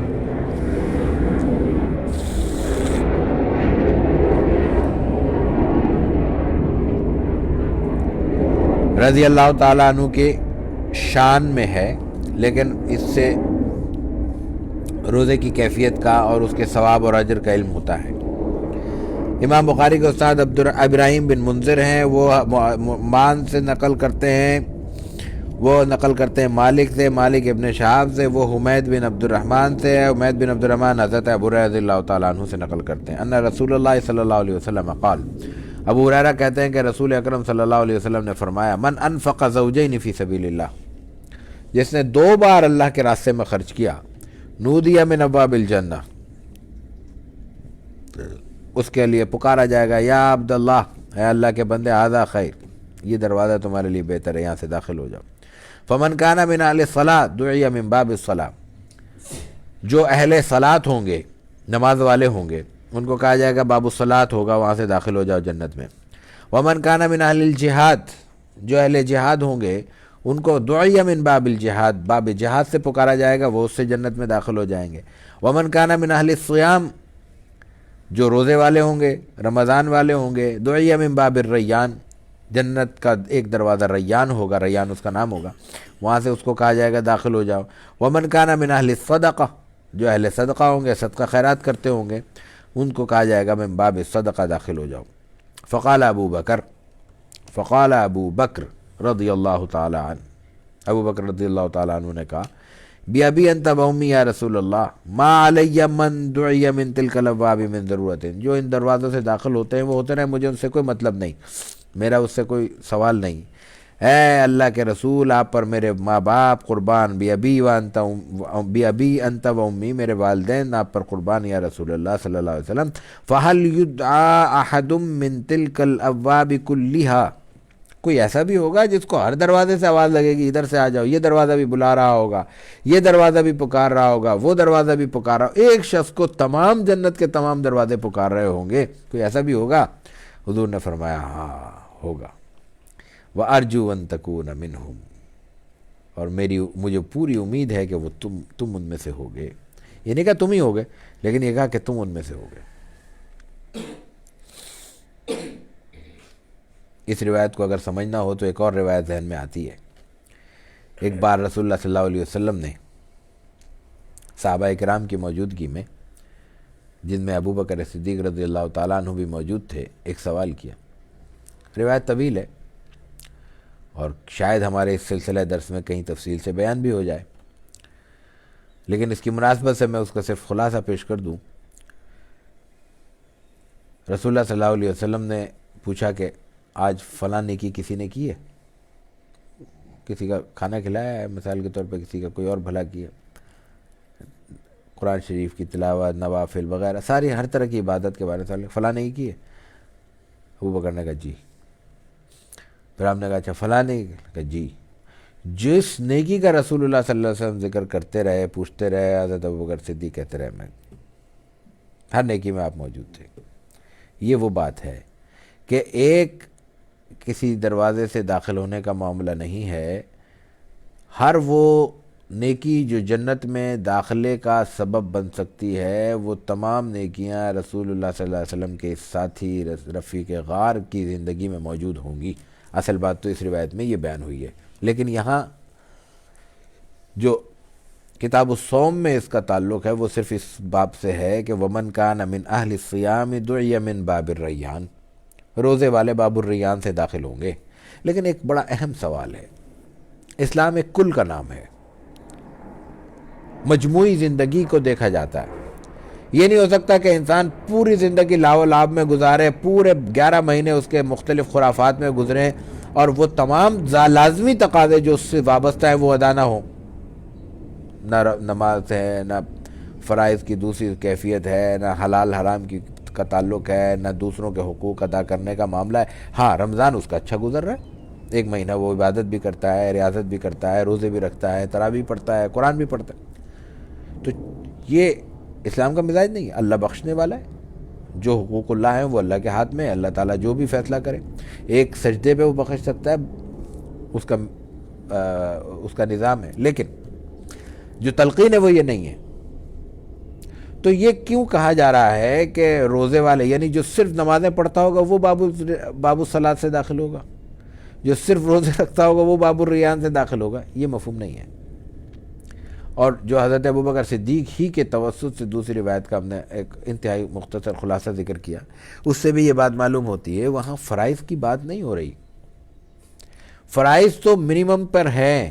رضی اللہ تعالیٰ عنہ کے شان میں ہے، لیکن اس سے روزے کی کیفیت کا اور اس کے ثواب اور اجر کا علم ہوتا ہے۔ امام بخاری کے استاد ابراہیم بن منذر ہیں، وہ مان سے نقل کرتے ہیں، مالک سے، مالک ابن شہاب سے، وہ حمید بن عبد الرحمن سے ہے، حمید بن عبد الرحمن حضرت ابو ہریرہ رضی اللہ تعالیٰ عنہ سے نقل کرتے ہیں ان رسول اللہ صلی اللہ علیہ وسلم قال، ابو ہریرہ کہتے ہیں کہ رسول اکرم صلی اللہ علیہ وسلم نے فرمایا من انفق زوجین فی سبیل اللہ، جس نے 2 بار اللہ کے راستے میں خرچ کیا، نودی من ابواب الجنہ، اس کے لیے پکارا جائے گا یا عبداللہ، اے اللہ کے بندے، ھذا خیر، یہ دروازہ تمہارے لیے بہتر ہے، یہاں سے داخل ہو جاؤ۔ فمن کان من اہل الصلاۃ دعی من باب الصلاۃ، جو اہل صلاۃ ہوں گے، نماز والے ہوں گے، ان کو کہا جائے گا باب الصلاۃ ہوگا، وہاں سے داخل ہو جاؤ جنت میں۔ ومن کان من اہل الجہاد، جو اہل جہاد ہوں گے، ان کو دعی من باب الجہاد، باب جہاد سے پکارا جائے گا، وہ اس سے جنت میں داخل ہو جائیں گے۔ ومن کان من اہل الصیام، جو روزے والے ہوں گے، رمضان والے ہوں گے، دعی من باب الریان، جنت کا ایک دروازہ ریان ہوگا، ریان اس کا نام ہوگا، وہاں سے اس کو کہا جائے گا داخل ہو جاؤ۔ ومن کان من اہل الصدقہ، جو اہل صدقہ ہوں گے، صدقہ خیرات کرتے ہوں گے، ان کو کہا جائے گا من باب الصدقہ، داخل ہو جاؤ۔ فقال ابو بکر رضی اللہ تعالی عنہ، ابو بکر رضی اللہ تعالی عنہ نے کہا بِأَبِي أَنْتَ وَأُمِّي یا رسول اللہ ما علی من دعی من تلک الابواب من ضرورت، جو ان دروازوں سے داخل ہوتے ہیں وہ ہوتے رہے، مجھے ان سے کوئی مطلب نہیں، میرا اس سے کوئی سوال نہیں۔ اے اللہ کے رسول، آپ پر میرے ماں باپ قربان، بِأَبِي أَنْتَ وَأُمِّي، میرے والدین آپ پر قربان یا رسول اللہ صلی اللہ علیہ وسلم۔ فَهَلْ يُدْعَى أَحَدٌ مِّن تِلْكَ الْأَبْوَابِ كُلِّهَا، کوئی ایسا بھی ہوگا جس کو ہر دروازے سے آواز لگے گی ادھر سے آ جاؤ، یہ دروازہ بھی بلا رہا ہوگا، یہ دروازہ بھی پکار رہا ہوگا، وہ دروازہ بھی پکار رہا، ایک شخص کو تمام جنت کے تمام دروازے پکار رہے ہوں گے، کوئی ایسا بھی ہوگا؟ حضور نے فرمایا ہاں ہوگا۔ وَأَرْجُو أَن تَكُونَ مِنْهُمْ، اور مجھے پوری امید ہے کہ وہ تم ان میں سے ہوگے، یہ نہیں کہا تم ہی ہوگے، لیکن یہ کہا کہ تم ان میں سے ہوگے۔ اس روایت کو اگر سمجھنا ہو تو ایک اور روایت ذہن میں آتی ہے۔ ایک بار رسول اللہ صلی اللہ علیہ وسلم نے صحابہ کرام کی موجودگی میں، جن میں ابو بکر صدیق رضی اللہ تعالیٰ عنہ بھی موجود تھے، ایک سوال کیا۔ روایت طویل ہے اور شاید ہمارے اس سلسلہ درس میں کہیں تفصیل سے بیان بھی ہو جائے، لیکن اس کی مناسبت سے میں اس کا صرف خلاصہ پیش کر دوں۔ رسول اللہ صلی اللہ علیہ وسلم نے پوچھا کہ آج فلاں نیکی کسی نے کی ہے، کسی کا کھانا کھلایا ہے، مثال کے طور پہ کسی کا کوئی اور بھلا کیا، قرآن شریف کی تلاوت، نوافل وغیرہ، ساری ہر طرح کی عبادت کے بارے میں فلاں نہیں کی ہے؟ ابو بکر نے کہا جی۔ پھر ہم نے کہا اچھا فلاں نہیں کہا جی۔ جس نیکی کا رسول اللہ صلی اللہ علیہ وسلم ذکر کرتے رہے، پوچھتے رہے، حضرت ابو بکر صدیق کہتے رہے میں ہر نیکی میں آپ موجود تھے۔ یہ وہ بات ہے کہ ایک کسی دروازے سے داخل ہونے کا معاملہ نہیں ہے، ہر وہ نیکی جو جنت میں داخلے کا سبب بن سکتی ہے، وہ تمام نیکیاں رسول اللہ صلی اللہ علیہ وسلم کے ساتھی رفیق غار کی زندگی میں موجود ہوں گی۔ اصل بات تو اس روایت میں یہ بیان ہوئی ہے. لیکن یہاں جو کتاب الصوم میں اس کا تعلق ہے وہ صرف اس باب سے ہے کہ ومن کان من اہل الصیام دعی من باب الریان، روزے والے باب الریان سے داخل ہوں گے. لیکن ایک بڑا اہم سوال ہے، اسلام ایک کل کا نام ہے، مجموعی زندگی کو دیکھا جاتا ہے. یہ نہیں ہو سکتا کہ انسان پوری زندگی لاو لاب میں گزارے، پورے 11 مہینے اس کے مختلف خرافات میں گزریں اور وہ تمام لازمی تقاضے جو اس سے وابستہ ہیں وہ ادا نہ ہوں. نہ نماز ہے، نہ فرائض کی دوسری کیفیت ہے، نہ حلال حرام کا تعلق ہے، نہ دوسروں کے حقوق ادا کرنے کا معاملہ ہے. ہاں رمضان اس کا اچھا گزر رہا ہے، 1 مہینہ وہ عبادت بھی کرتا ہے، ریاضت بھی کرتا ہے، روزے بھی رکھتا ہے، تراویح پڑھتا ہے، قرآن بھی پڑھتا ہے. تو یہ اسلام کا مزاج نہیں ہے. اللہ بخشنے والا ہے، جو حقوق اللہ ہیں وہ اللہ کے ہاتھ میں ہے. اللہ تعالیٰ جو بھی فیصلہ کرے، ایک سجدے پہ وہ بخش سکتا ہے، اس کا نظام ہے. لیکن جو تلقین ہے وہ یہ نہیں ہے. تو یہ کیوں کہا جا رہا ہے کہ روزے والے، یعنی جو صرف نمازیں پڑھتا ہوگا وہ باب الصلاۃ سے داخل ہوگا، جو صرف روزے رکھتا ہوگا وہ باب الریان سے داخل ہوگا؟ یہ مفہوم نہیں ہے. اور جو حضرت ابوبکر صدیق ہی کے توسط سے دوسری روایت کا ہم نے ایک انتہائی مختصر خلاصہ ذکر کیا، اس سے بھی یہ بات معلوم ہوتی ہے وہاں فرائض کی بات نہیں ہو رہی. فرائض تو منیمم پر ہیں،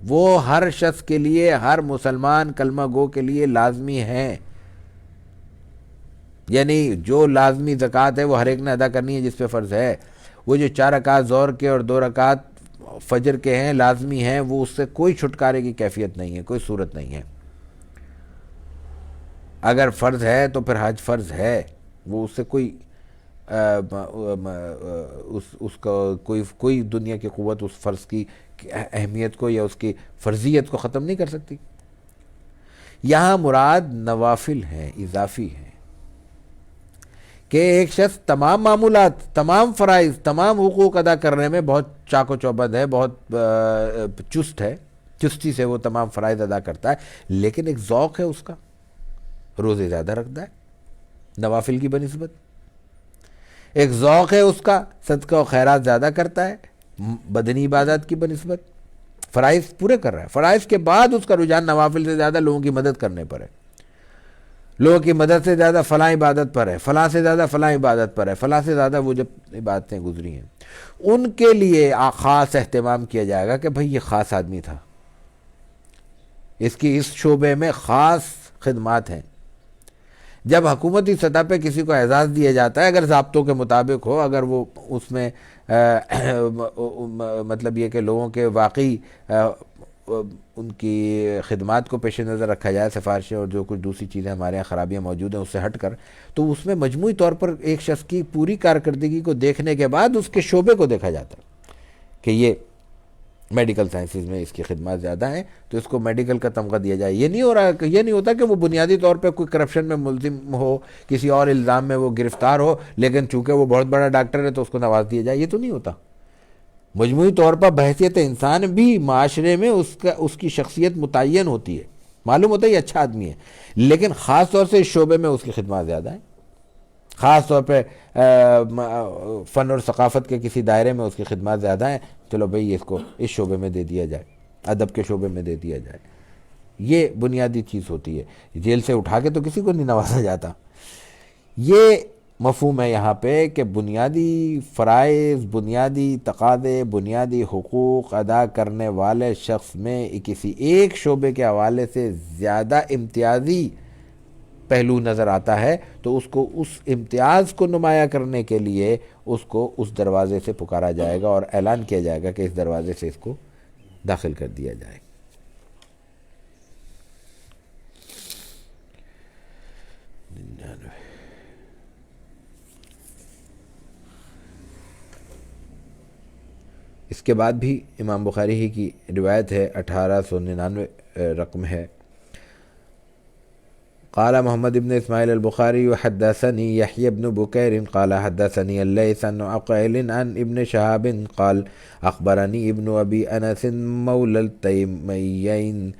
وہ ہر شخص کے لیے، ہر مسلمان کلمہ گو کے لیے لازمی ہیں. یعنی جو لازمی زکوٰۃ ہے وہ ہر ایک نے ادا کرنی ہے جس پہ فرض ہے. وہ جو 4 رکعات ظہر کے اور 2 رکعات فجر کے ہیں لازمی ہیں، وہ اس سے کوئی چھٹکارے کی کیفیت نہیں ہے، کوئی صورت نہیں ہے. اگر فرض ہے تو پھر حج فرض ہے، وہ اس سے کوئی اس کا کوئی دنیا کی قوت اس فرض کی اہمیت کو یا اس کی فرضیت کو ختم نہیں کر سکتی. یہاں مراد نوافل ہیں، اضافی ہیں، کہ ایک شخص تمام معمولات، تمام فرائض، تمام حقوق ادا کرنے میں بہت چاق و چوبند ہے، بہت چست ہے، چستی سے وہ تمام فرائض ادا کرتا ہے. لیکن ایک ذوق ہے اس کا، روزے زیادہ رکھتا ہے نوافل کی بنسبت. ایک ذوق ہے اس کا، صدقہ و خیرات زیادہ کرتا ہے بدنی عبادات کی بنسبت. فرائض پورے کر رہا ہے، فرائض کے بعد اس کا رجحان نوافل سے زیادہ لوگوں کی مدد کرنے پر ہے، لوگوں کی مدد سے زیادہ فلاں عبادت پر ہے، فلاں سے زیادہ فلاں عبادت پر ہے، فلاں سے زیادہ وہ جب عبادتیں گزری ہیں ان کے لیے خاص اہتمام کیا جائے گا کہ بھئی یہ خاص آدمی تھا، اس کی اس شعبے میں خاص خدمات ہیں. جب حکومتی سطح پہ کسی کو اعزاز دیا جاتا ہے، اگر ضابطوں کے مطابق ہو، اگر وہ اس میں مطلب یہ کہ لوگوں کے واقعی ان کی خدمات کو پیش نظر رکھا جائے، سفارشیں اور جو کچھ دوسری چیزیں ہمارے یہاں خرابیاں موجود ہیں اس سے ہٹ کر، تو اس میں مجموعی طور پر ایک شخص کی پوری کارکردگی کو دیکھنے کے بعد اس کے شعبے کو دیکھا جاتا ہے کہ یہ میڈیکل سائنسز میں اس کی خدمات زیادہ ہیں تو اس کو میڈیکل کا تمغہ دیا جائے. یہ نہیں ہو رہا، یہ نہیں ہوتا کہ وہ بنیادی طور پہ کوئی کرپشن میں ملزم ہو، کسی اور الزام میں وہ گرفتار ہو، لیکن چونکہ وہ بہت بڑا ڈاکٹر ہے تو اس کو نواز دیا جائے. یہ تو نہیں ہوتا. مجموعی طور پر بحیثیت انسان بھی معاشرے میں اس کی شخصیت متعین ہوتی ہے، معلوم ہوتا ہے یہ اچھا آدمی ہے، لیکن خاص طور سے اس شعبے میں اس کی خدمات زیادہ ہیں. خاص طور پہ فن اور ثقافت کے کسی دائرے میں اس کی خدمات زیادہ ہیں، چلو بھئی اس کو اس شعبے میں دے دیا جائے، ادب کے شعبے میں دے دیا جائے. یہ بنیادی چیز ہوتی ہے. جیل سے اٹھا کے تو کسی کو نہیں نوازا جاتا. یہ مفہوم ہے یہاں پہ کہ بنیادی فرائض، بنیادی تقاضے، بنیادی حقوق ادا کرنے والے شخص میں کسی ایک شعبے کے حوالے سے زیادہ امتیازی پہلو نظر آتا ہے تو اس کو اس امتیاز کو نمایاں کرنے کے لیے اس کو اس دروازے سے پکارا جائے گا اور اعلان کیا جائے گا کہ اس دروازے سے اس کو داخل کر دیا جائے. اس کے بعد بھی امام بخاری ہی کی روایت ہے، 1899 رقم ہے. قال محمد بن اسماعیل البخاری حدثني يحيى بن بكير قال حدثني الليث عن عقيل عن ابن شهاب قال اخبرني ابن ابي انس مولى التيميين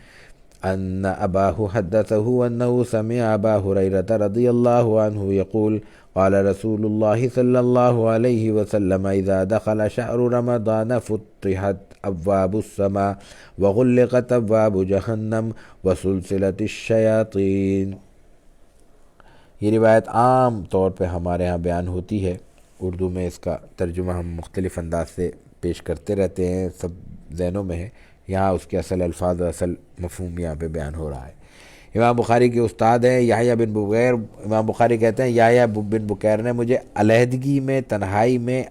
أن أباه حدثه أنه سمع أبا هريرة رضي الله عنه يقول قال رسول الله صلى الله عليه وسلم إذا دخل شهر رمضان فتحت أبواب السماء وغلقت أبواب جهنم وسلسلت الشياطين۔ یہ روایت عام طور پہ ہمارے ہاں بیان ہوتی ہے، اردو میں اس کا ترجمہ ہم مختلف انداز سے پیش کرتے رہتے ہیں، سب ذہنوں میں ہے، یہاں اس کے اصل الفاظ و اصل مفہوم یہاں پہ بیان ہو رہا ہے۔ امام بخاری کے استاد ہیں یحییٰ بن بکیر، امام بخاری کہتے ہیں یحییٰ بن بکیر نے مجھے علیحدگی میں، تنہائی میں،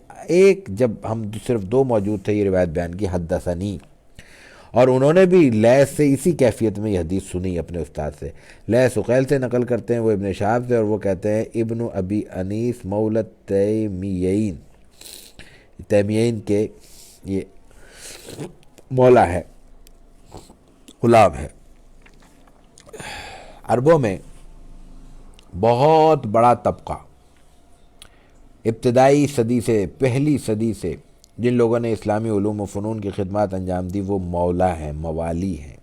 جب ہم صرف دو موجود تھے، یہ روایت بیان کی، حدثنی، اور انہوں نے بھی لیث سے اسی کیفیت میں یہ حدیث سنی اپنے استاد سے۔ لیث عقیل سے نقل کرتے ہیں، وہ ابن شہاب سے، اور وہ کہتے ہیں ابن ابی انیس مولا تیمیین کے یہ مولا ہے، غلام ہے۔ عربوں میں بہت بڑا طبقہ ابتدائی صدی سے، پہلی صدی سے جن لوگوں نے اسلامی علوم و فنون کی خدمات انجام دی، وہ مولا ہیں، موالی ہیں،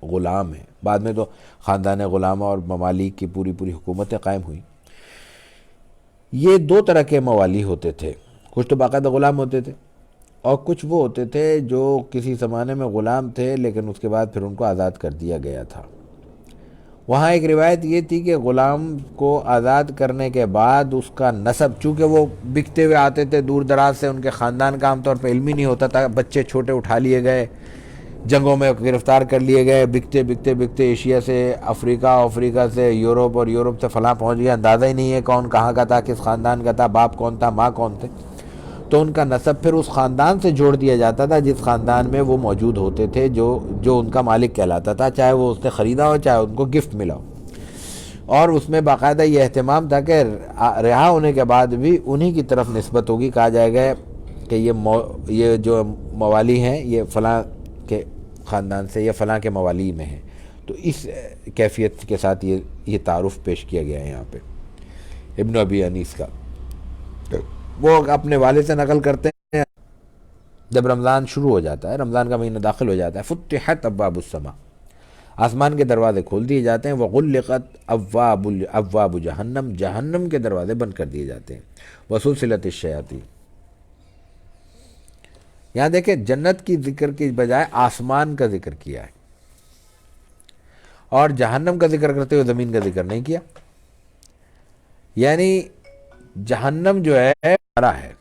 غلام ہیں۔ بعد میں تو خاندان غلامہ اور ممالک کی پوری حکومتیں قائم ہوئیں۔ یہ دو طرح کے موالی ہوتے تھے، کچھ تو باقاعدہ غلام ہوتے تھے، اور کچھ وہ ہوتے تھے جو کسی زمانے میں غلام تھے لیکن اس کے بعد پھر ان کو آزاد کر دیا گیا تھا۔ وہاں ایک روایت یہ تھی کہ غلام کو آزاد کرنے کے بعد اس کا نسب، چونکہ وہ بکتے ہوئے آتے تھے دور دراز سے، ان کے خاندان کا عام طور پہ علم ہی نہیں ہوتا تھا، بچے چھوٹے اٹھا لیے گئے، جنگوں میں گرفتار کر لیے گئے، بکتے ایشیا سے افریقہ سے یورپ، اور یورپ سے فلاں پہنچ گیا، اندازہ ہی نہیں ہے کون کہاں کا تھا، کس خاندان کا تھا، باپ کون تھا، ماں کون تھے۔ تو ان کا نسب پھر اس خاندان سے جوڑ دیا جاتا تھا جس خاندان میں وہ موجود ہوتے تھے، جو ان کا مالک کہلاتا تھا، چاہے وہ اس نے خریدا ہو، چاہے ان کو گفٹ ملا ہو۔ اور اس میں باقاعدہ یہ اہتمام تھا کہ رہا ہونے کے بعد بھی انہی کی طرف نسبت ہوگی، کہا جائے گا کہ یہ جو موالی ہیں یہ فلاں کے خاندان سے یا فلاں کے موالی میں ہیں۔ تو اس کیفیت کے ساتھ یہ تعارف پیش کیا گیا ہے یہاں پہ ابن ابی انیس کا۔ وہ اپنے والد سے نقل کرتے ہیں، جب رمضان شروع ہو جاتا ہے، رمضان کا مہینہ داخل ہو جاتا ہے، فتحت ابواب السماء، آسمان کے دروازے کھول دیے جاتے ہیں، وغلقت ابواب جہنم، جہنم کے دروازے بند کر دیے جاتے ہیں، وسلسلت الشیاطین۔ یہاں دیکھیں جنت کی ذکر کی بجائے آسمان کا ذکر کیا ہے، اور جہنم کا ذکر کرتے ہوئے زمین کا ذکر نہیں کیا۔ یعنی جہنم جو ہے بڑا ہے،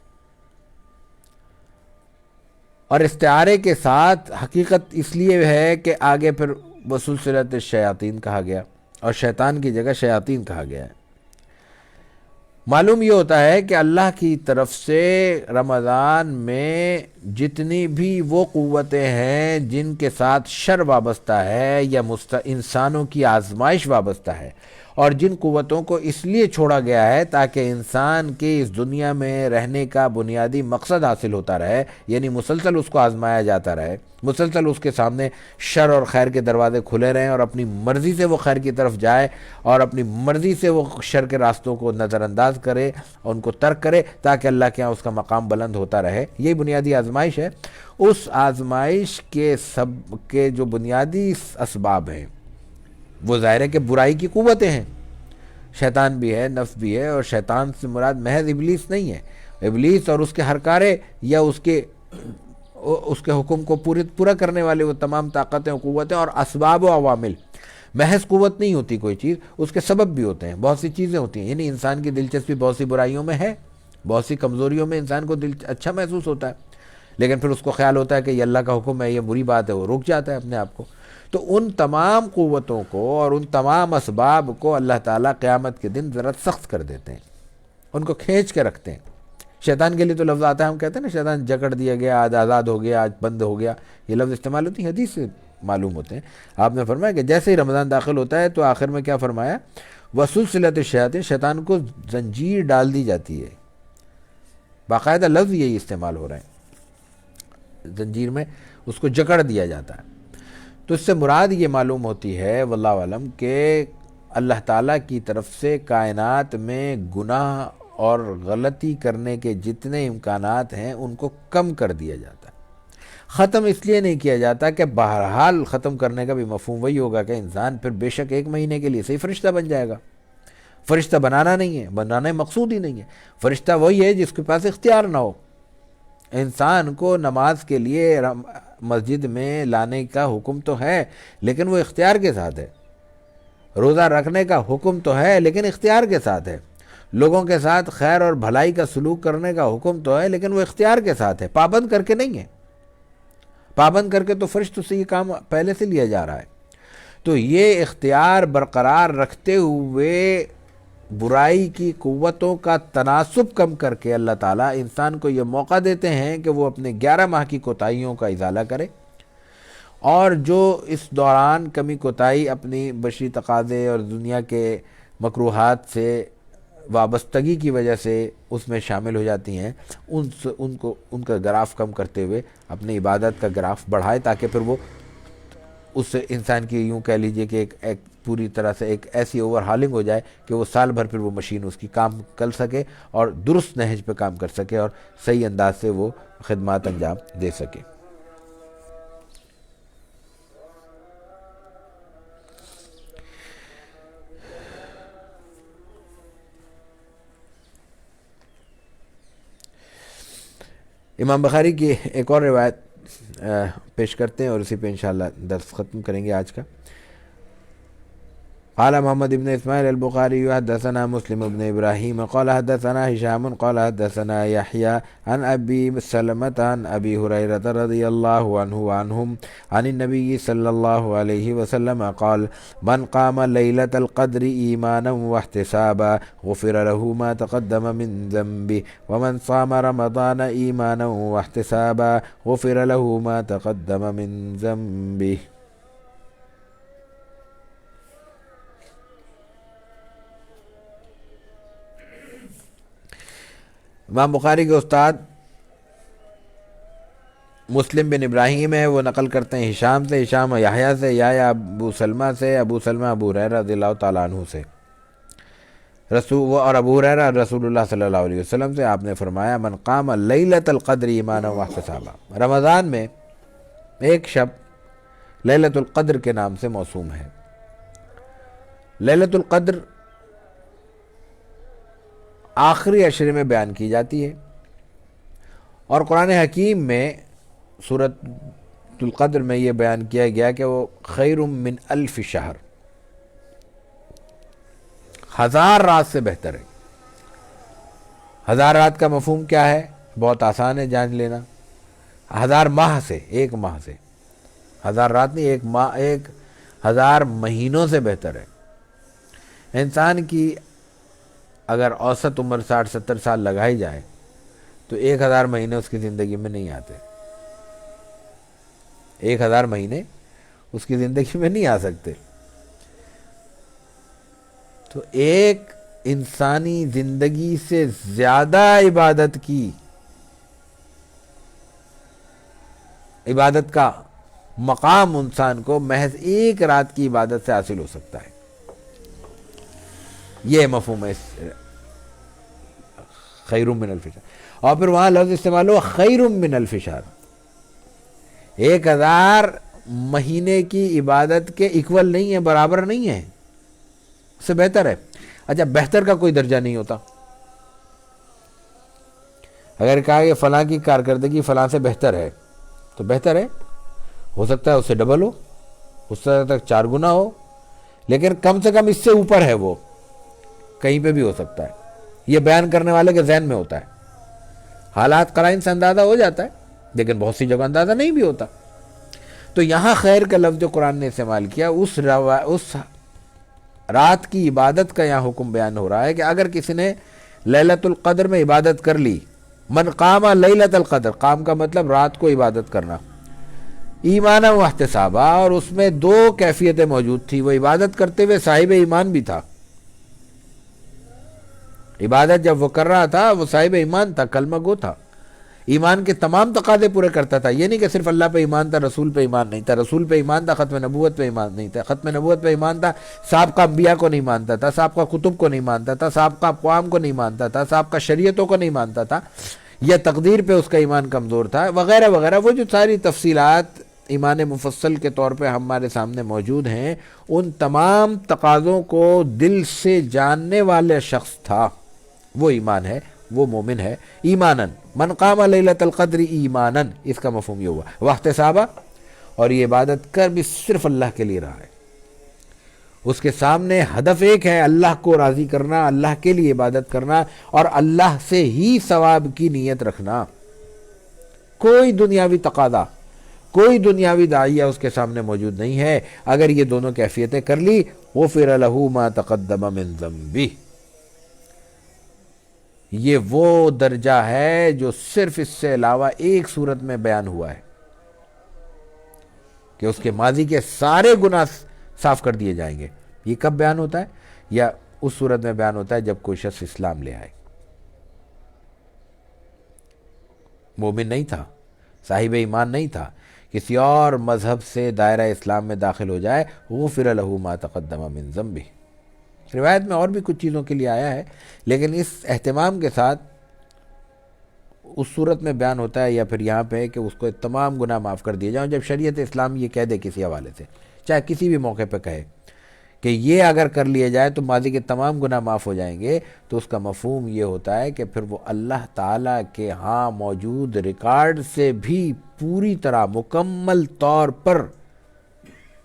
اور استعارے کے ساتھ حقیقت اس لیے ہے کہ آگے پھر وسلسلت الشیاطین کہا گیا، اور شیطان کی جگہ شیاطین کہا گیا ہے۔ معلوم یہ ہوتا ہے کہ اللہ کی طرف سے رمضان میں جتنی بھی وہ قوتیں ہیں جن کے ساتھ شر وابستہ ہے یا انسانوں کی آزمائش وابستہ ہے، اور جن قوتوں کو اس لیے چھوڑا گیا ہے تاکہ انسان کی اس دنیا میں رہنے کا بنیادی مقصد حاصل ہوتا رہے، یعنی مسلسل اس کو آزمایا جاتا رہے، مسلسل اس کے سامنے شر اور خیر کے دروازے کھلے رہیں، اور اپنی مرضی سے وہ خیر کی طرف جائے اور اپنی مرضی سے وہ شر کے راستوں کو نظر انداز کرے اور ان کو ترک کرے، تاکہ اللہ کے ہاں اس کا مقام بلند ہوتا رہے۔ یہی بنیادی آزمائش ہے۔ اس آزمائش کے جو بنیادی اسباب ہیں وہ ظاہر ہے کہ برائی کی قوتیں ہیں، شیطان بھی ہے، نفس بھی ہے، اور شیطان سے مراد محض ابلیس نہیں ہے، ابلیس اور اس کے ہرکارے یا اس کے حکم کو پورا کرنے والے وہ تمام طاقتیں و قوتیں اور اسباب و عوامل۔ محض قوت نہیں ہوتی کوئی چیز، اس کے سبب بھی ہوتے ہیں، بہت سی چیزیں ہوتی ہیں، یعنی انسان کی دلچسپی بہت سی برائیوں میں ہے، بہت سی کمزوریوں میں انسان کو اچھا محسوس ہوتا ہے، لیکن پھر اس کو خیال ہوتا ہے کہ یہ اللہ کا حکم ہے، یہ بری بات ہے، وہ رک جاتا ہے اپنے آپ کو۔ تو ان تمام قوتوں کو اور ان تمام اسباب کو اللہ تعالیٰ قیامت کے دن ذرا سخت کر دیتے ہیں، ان کو کھینچ کے رکھتے ہیں۔ شیطان کے لیے تو لفظ آتا ہے، ہم کہتے ہیں نا شیطان جکڑ دیا گیا، آج آزاد ہو گیا، آج بند ہو گیا، یہ لفظ استعمال ہوتی ہیں، حدیث سے معلوم ہوتے ہیں۔ آپ نے فرمایا کہ جیسے ہی رمضان داخل ہوتا ہے تو آخر میں کیا فرمایا، وسلسلۃ الشیاطین، شیطان کو زنجیر ڈال دی جاتی ہے، باقاعدہ لفظ یہی استعمال ہو رہے ہیں، زنجیر میں اس کو جکڑ دیا جاتا ہے۔ تو اس سے مراد یہ معلوم ہوتی ہے واللہ اعلم کہ اللہ تعالیٰ کی طرف سے کائنات میں گناہ اور غلطی کرنے کے جتنے امکانات ہیں ان کو کم کر دیا جاتا ہے۔ ختم اس لیے نہیں کیا جاتا کہ بہرحال ختم کرنے کا بھی مفہوم وہی ہوگا کہ انسان پھر بے شک 1 مہینے کے لیے صحیح فرشتہ بن جائے گا. فرشتہ بنانا نہیں ہے، بنانا مقصود ہی نہیں ہے. فرشتہ وہی ہے جس کے پاس اختیار نہ ہو. انسان کو نماز کے لیے مسجد میں لانے کا حکم تو ہے لیکن وہ اختیار کے ساتھ ہے. روزہ رکھنے کا حکم تو ہے لیکن اختیار کے ساتھ ہے. لوگوں کے ساتھ خیر اور بھلائی کا سلوک کرنے کا حکم تو ہے لیکن وہ اختیار کے ساتھ ہے، پابند کر کے نہیں ہے. پابند کر کے تو فرشتوں سے یہ کام پہلے سے لیا جا رہا ہے. تو یہ اختیار برقرار رکھتے ہوئے برائی کی قوتوں کا تناسب کم کر کے اللہ تعالیٰ انسان کو یہ موقع دیتے ہیں کہ وہ اپنے 11 ماہ کی کوتاہیوں کا ازالہ کرے، اور جو اس دوران کمی کوتاہی اپنی بشری تقاضے اور دنیا کے مکروہات سے وابستگی کی وجہ سے اس میں شامل ہو جاتی ہیں، ان کا گراف کم کرتے ہوئے اپنی عبادت کا گراف بڑھائے، تاکہ پھر وہ اس انسان کی یوں کہہ لیجئے کہ ایک پوری طرح سے ایک ایسی اوور ہالنگ ہو جائے کہ وہ سال بھر پھر وہ مشین اس کی کام کر سکے اور درست نہج پہ کام کر سکے اور صحیح انداز سے وہ خدمات انجام دے سکے. امام بخاری کی ایک اور روایت پیش کرتے ہیں اور اسی پہ انشاءاللہ درس ختم کریں گے آج کا. قال محمد ابن اسماعیل البخاری حدثنا مسلم ابن ابراہیم قال حدثنا هشام قال حدثنا يحيى عن ابي سلمة عن ابي هريرة رضي الله عنه وعنهم عن النبي صلى الله عليه وسلم قال من قام ليلة القدر ايمانا واحتسابا غفر له ما تقدم من ذنبه ومن صام رمضان ايمانا واحتسابا غفر له ما تقدم من ذنبه. امام بخاری کے استاد مسلم بن ابراہیم ہے، وہ نقل کرتے ہیں ہشام سے، ہشام یحییٰ سے، یحییٰ ابو سلمہ سے، ابو سلمہ ابو ہریرہ رضی اللہ تعالیٰ عنہ سے، اور ابو ہریرہ رسول اللہ صلی اللہ علیہ وسلم سے آپ نے فرمایا من قام لیلۃ القدر ایمانا واحتسابا. رمضان میں ایک شب لیلۃ القدر کے نام سے موسوم ہے. لیلۃ القدر آخری عشرے میں بیان کی جاتی ہے، اور قرآن حکیم میں سورۃ القدر میں یہ بیان کیا گیا کہ وہ خیر من 1000 شہر، 1000 رات سے بہتر ہے. 1000 رات کا مفہوم کیا ہے؟ بہت آسان ہے جان لینا. 1000 ماہ سے، 1 ماہ سے، 1000 رات نہیں، 1 ماہ، 1000 مہینوں سے بہتر ہے. انسان کی اگر اوسط عمر 60-70 سال لگائی جائے تو 1000 مہینے اس کی زندگی میں نہیں آتے. 1000 مہینے اس کی زندگی میں نہیں آ سکتے. تو ایک انسانی زندگی سے زیادہ عبادت کا مقام انسان کو محض 1 رات کی عبادت سے حاصل ہو سکتا ہے. یہ مفہوم ہے خیر من 1000 شہر. اور پھر وہاں لفظ استعمال ہو خیر من 1000 شہر، 1000 مہینے کی عبادت کے ایکول نہیں ہے، برابر نہیں ہے، اس سے بہتر ہے. اچھا، بہتر کا کوئی درجہ نہیں ہوتا. اگر کہا کہ فلاں کی کارکردگی فلاں سے بہتر ہے تو بہتر ہے، ہو سکتا ہے اس سے ڈبل ہو، اس سے تک 4 گنا ہو، لیکن کم سے کم اس سے اوپر ہے. وہ کہیں پہ بھی ہو سکتا ہے. یہ بیان کرنے والے کے ذہن میں ہوتا ہے. حالات قرائن سے اندازہ ہو جاتا ہے لیکن بہت سی جگہ اندازہ نہیں بھی ہوتا. تو یہاں خیر کا لفظ جو قرآن نے استعمال کیا، اس رات کی عبادت کا یہاں حکم بیان ہو رہا ہے کہ اگر کسی نے لیلۃ القدر میں عبادت کر لی، من قام لیلۃ القدر، قام کا مطلب رات کو عبادت کرنا، ایمانا و احتسابا، اور اس میں 2 کیفیتیں موجود تھی. وہ عبادت کرتے ہوئے صاحب ایمان بھی تھا. عبادت جب وہ کر رہا تھا وہ صاحب ایمان تھا، کلمہ گو تھا، ایمان کے تمام تقاضے پورے کرتا تھا. یہ نہیں کہ صرف اللہ پہ ایمان تھا، رسول پہ ایمان نہیں تھا، رسول پہ ایمان تھا، ختم نبوت پہ ایمان نہیں تھا، ختم نبوت پہ ایمان تھا، سابقہ انبیاء کو نہیں مانتا تھا، سابقہ کتب کو نہیں مانتا تھا، سابقہ اقوام کو نہیں مانتا تھا، سابقہ شریعتوں کو نہیں مانتا تھا. یا تقدیر پہ اس کا ایمان کمزور تھا، وغیرہ وغیرہ، وہ جو ساری تفصیلات ایمان مفصل کے طور پہ ہمارے سامنے موجود ہیں، ان تمام تقاضوں کو دل سے جاننے والے شخص تھا، وہ ایمان ہے، وہ مومن ہے۔ ایمانن من قام لیلۃ القدر ایمانن، اس کا مفہوم یہ ہوا، واحتسابا، اور یہ عبادت کر بھی صرف اللہ کے لیے رہا ہے، اس کے سامنے ہدف ایک ہے، اللہ کو راضی کرنا، اللہ کے لیے عبادت کرنا، اور اللہ سے ہی ثواب کی نیت رکھنا۔ کوئی دنیاوی تقاضا، کوئی دنیاوی داعیہ اس کے سامنے موجود نہیں ہے۔ اگر یہ دونوں کیفیتیں کر لی، غفر لہ ما تقدم من ذنبہ، یہ وہ درجہ ہے جو صرف اس سے علاوہ ایک صورت میں بیان ہوا ہے کہ اس کے ماضی کے سارے گناہ صاف کر دیے جائیں گے۔ یہ کب بیان ہوتا ہے؟ یا اس صورت میں بیان ہوتا ہے جب کوئی شخص اسلام لے آئے، مومن نہیں تھا، صاحب ایمان نہیں تھا، کسی اور مذہب سے دائرہ اسلام میں داخل ہو جائے، غفر لہ ما تقدم من ذنبہ۔ روایت میں اور بھی کچھ چیزوں کے لیے آیا ہے، لیکن اس اہتمام کے ساتھ اس صورت میں بیان ہوتا ہے، یا پھر یہاں پہ کہ اس کو تمام گناہ معاف کر دیے جائیں۔ جب شریعت اسلام یہ کہہ دے کسی حوالے سے، چاہے کسی بھی موقع پہ کہے کہ یہ اگر کر لیے جائے تو ماضی کے تمام گناہ معاف ہو جائیں گے، تو اس کا مفہوم یہ ہوتا ہے کہ پھر وہ اللہ تعالیٰ کے ہاں موجود ریکارڈ سے بھی پوری طرح مکمل طور پر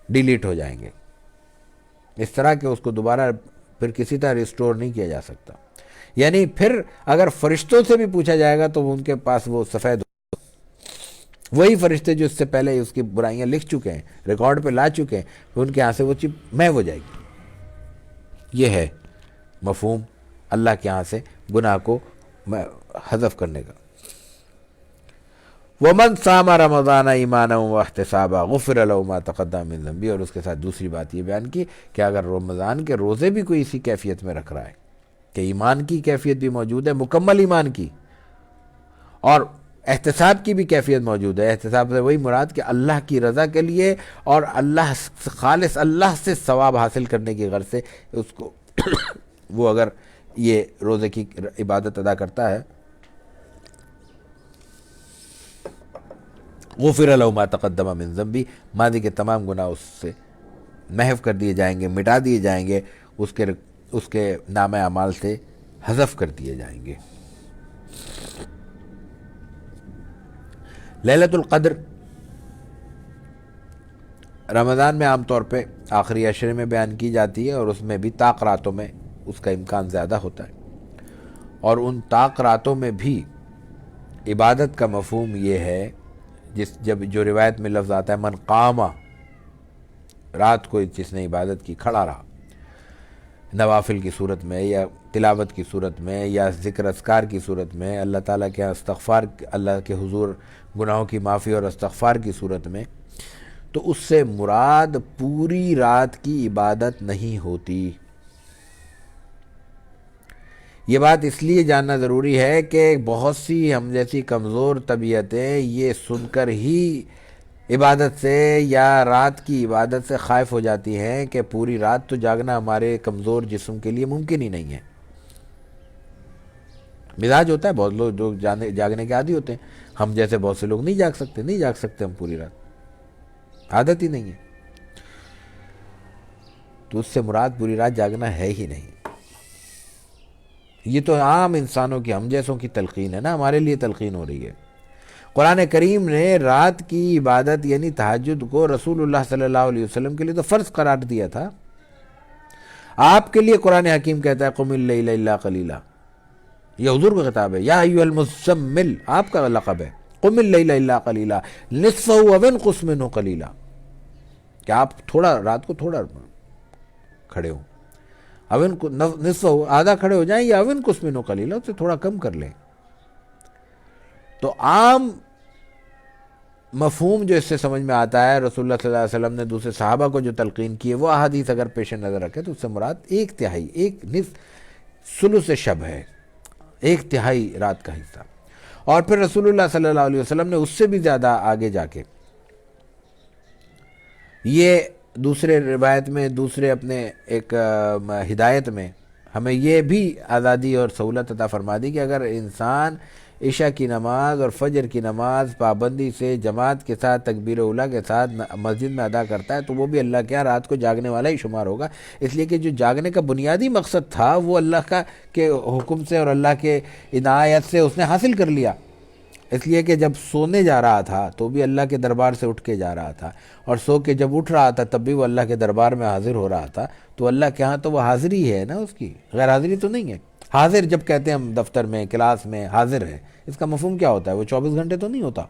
ڈیلیٹ ہو جائیں گے، اس طرح کہ اس کو دوبارہ پھر کسی طرح ریسٹور نہیں کیا جا سکتا۔ یعنی پھر اگر فرشتوں سے بھی پوچھا جائے گا تو ان کے پاس وہ سفید، وہی فرشتے جو اس سے پہلے اس کی برائیاں لکھ چکے ہیں، ریکارڈ پہ لا چکے ہیں، ان کے ہاں سے وہ چیز محو ہو جائے گی۔ یہ ہے مفہوم اللہ کے ہاں سے گناہ کو حذف کرنے کا۔ وَمَنْ صَامَ رَمَضَانَ ایمانا وَاحْتِسَابًا غُفِرَ لَهُ مَا تَقَدَّمَ مِنْ ذَنبِهِ، اور اس کے ساتھ دوسری بات یہ بیان کی کہ اگر رمضان کے روزے بھی کوئی اسی کیفیت میں رکھ رہا ہے کہ ایمان کی کیفیت بھی موجود ہے، مکمل ایمان کی، اور احتساب کی بھی کیفیت موجود ہے، احتساب سے وہی مراد کہ اللہ کی رضا کے لیے اور اللہ خالص اللہ سے ثواب حاصل کرنے کی غرض سے اس کو وہ اگر یہ روزے کی عبادت ادا کرتا ہے، غفر لہ ما تقدم من ذنبہ، ماضی کے تمام گناہ اس سے محو کر دیے جائیں گے، مٹا دیے جائیں گے، اس کے نامہ اعمال سے حذف کر دیے جائیں گے۔ لیلۃ القدر رمضان میں عام طور پہ آخری عشرے میں بیان کی جاتی ہے، اور اس میں بھی طاق راتوں میں اس کا امکان زیادہ ہوتا ہے، اور ان طاق راتوں میں بھی عبادت کا مفہوم یہ ہے، جو روایت میں لفظ آتا ہے من قام، رات کو جس نے عبادت کی، کھڑا رہا، نوافل کی صورت میں یا تلاوت کی صورت میں یا ذکر اذکار کی صورت میں، اللہ تعالیٰ کے استغفار، اللہ کے حضور گناہوں کی معافی اور استغفار کی صورت میں، تو اس سے مراد پوری رات کی عبادت نہیں ہوتی۔ یہ بات اس لیے جاننا ضروری ہے کہ بہت سی ہم جیسی کمزور طبیعتیں یہ سن کر ہی عبادت سے یا رات کی عبادت سے خائف ہو جاتی ہیں کہ پوری رات تو جاگنا ہمارے کمزور جسم کے لیے ممکن ہی نہیں ہے۔ مزاج ہوتا ہے، بہت لوگ جاگنے کے عادی ہوتے ہیں، ہم جیسے بہت سے لوگ نہیں جاگ سکتے ہم پوری رات، عادت ہی نہیں ہے، تو اس سے مراد پوری رات جاگنا ہے ہی نہیں۔ یہ تو عام انسانوں کی، ہم جیسوں کی تلقین ہے نا، ہمارے لیے تلقین ہو رہی ہے۔ قرآن کریم نے رات کی عبادت یعنی تہجد کو رسول اللہ صلی اللہ علیہ وسلم کے لیے تو فرض قرار دیا تھا۔ آپ کے لیے قرآن حکیم کہتا ہے قم اللیل الا قلیلا، یہ حضور کا خطاب ہے، یا ایھا المزمل، آپ کا لقب ہے، قم اللیل الا قلیلا نصفہ او انقص منہ قلیلا، کہ آپ تھوڑا رات کو تھوڑا کھڑے ہوں، اون کو نصف آدھا کھڑے ہو جائیں، یا اون کس منو قلیلا، اس سے تھوڑا کم کر لیں۔ تو عام مفہوم جو اس سے سمجھ میں آتا ہے، رسول اللہ صلی اللہ علیہ وسلم نے دوسرے صحابہ کو جو تلقین کی ہے، وہ احادیث اگر پیش نظر رکھے تو اس سے مراد ایک تہائی، ایک نصف ثلث شب ہے، ایک تہائی رات کا حصہ۔ اور پھر رسول اللہ صلی اللہ علیہ وسلم نے اس سے بھی زیادہ آگے جا کے یہ دوسرے روایت میں، دوسرے اپنے ایک ہدایت میں ہمیں یہ بھی آزادی اور سہولت عطا فرما دی کہ اگر انسان عشاء کی نماز اور فجر کی نماز پابندی سے جماعت کے ساتھ تکبیر اولیٰ کے ساتھ مسجد میں ادا کرتا ہے تو وہ بھی اللہ کے ہاں رات کو جاگنے والا ہی شمار ہوگا، اس لیے کہ جو جاگنے کا بنیادی مقصد تھا وہ اللہ کا کے حکم سے اور اللہ کے عنایت سے اس نے حاصل کر لیا، اس لیے کہ جب سونے جا رہا تھا تو بھی اللہ کے دربار سے اٹھ کے جا رہا تھا، اور سو کے جب اٹھ رہا تھا تب بھی وہ اللہ کے دربار میں حاضر ہو رہا تھا، تو اللہ کے ہاں تو وہ حاضری ہے نا، اس کی غیر حاضری تو نہیں ہے۔ حاضر جب کہتے ہیں ہم دفتر میں کلاس میں حاضر ہے، اس کا مفہوم کیا ہوتا ہے؟ وہ 24 گھنٹے تو نہیں ہوتا،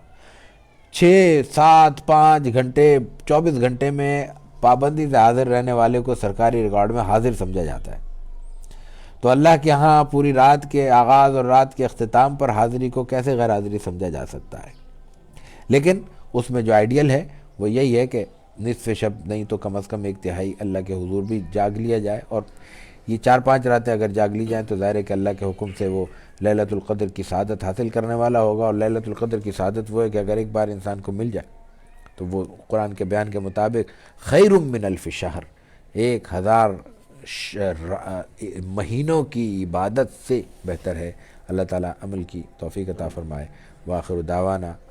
6 7 5 گھنٹے، 24 گھنٹے میں پابندی سے حاضر رہنے والے کو سرکاری ریکارڈ میں حاضر سمجھا جاتا ہے۔ تو اللہ کے ہاں پوری رات کے آغاز اور رات کے اختتام پر حاضری کو کیسے غیر حاضری سمجھا جا سکتا ہے؟ لیکن اس میں جو آئیڈیل ہے وہ یہی ہے کہ نصف شب نہیں تو کم از کم 1/3 اللہ کے حضور بھی جاگ لیا جائے، اور یہ 4 5 راتیں اگر جاگ لی جائیں تو ظاہر ہے کہ اللہ کے حکم سے وہ لیلۃ القدر کی سعادت حاصل کرنے والا ہوگا، اور لیلۃ القدر کی سعادت وہ ہے کہ اگر ایک بار انسان کو مل جائے تو وہ قرآن کے بیان کے مطابق خیر من الف شہر، 1000 مہینوں کی عبادت سے بہتر ہے۔ اللہ تعالیٰ عمل کی توفیق عطا فرمائے۔ وآخر دعوانا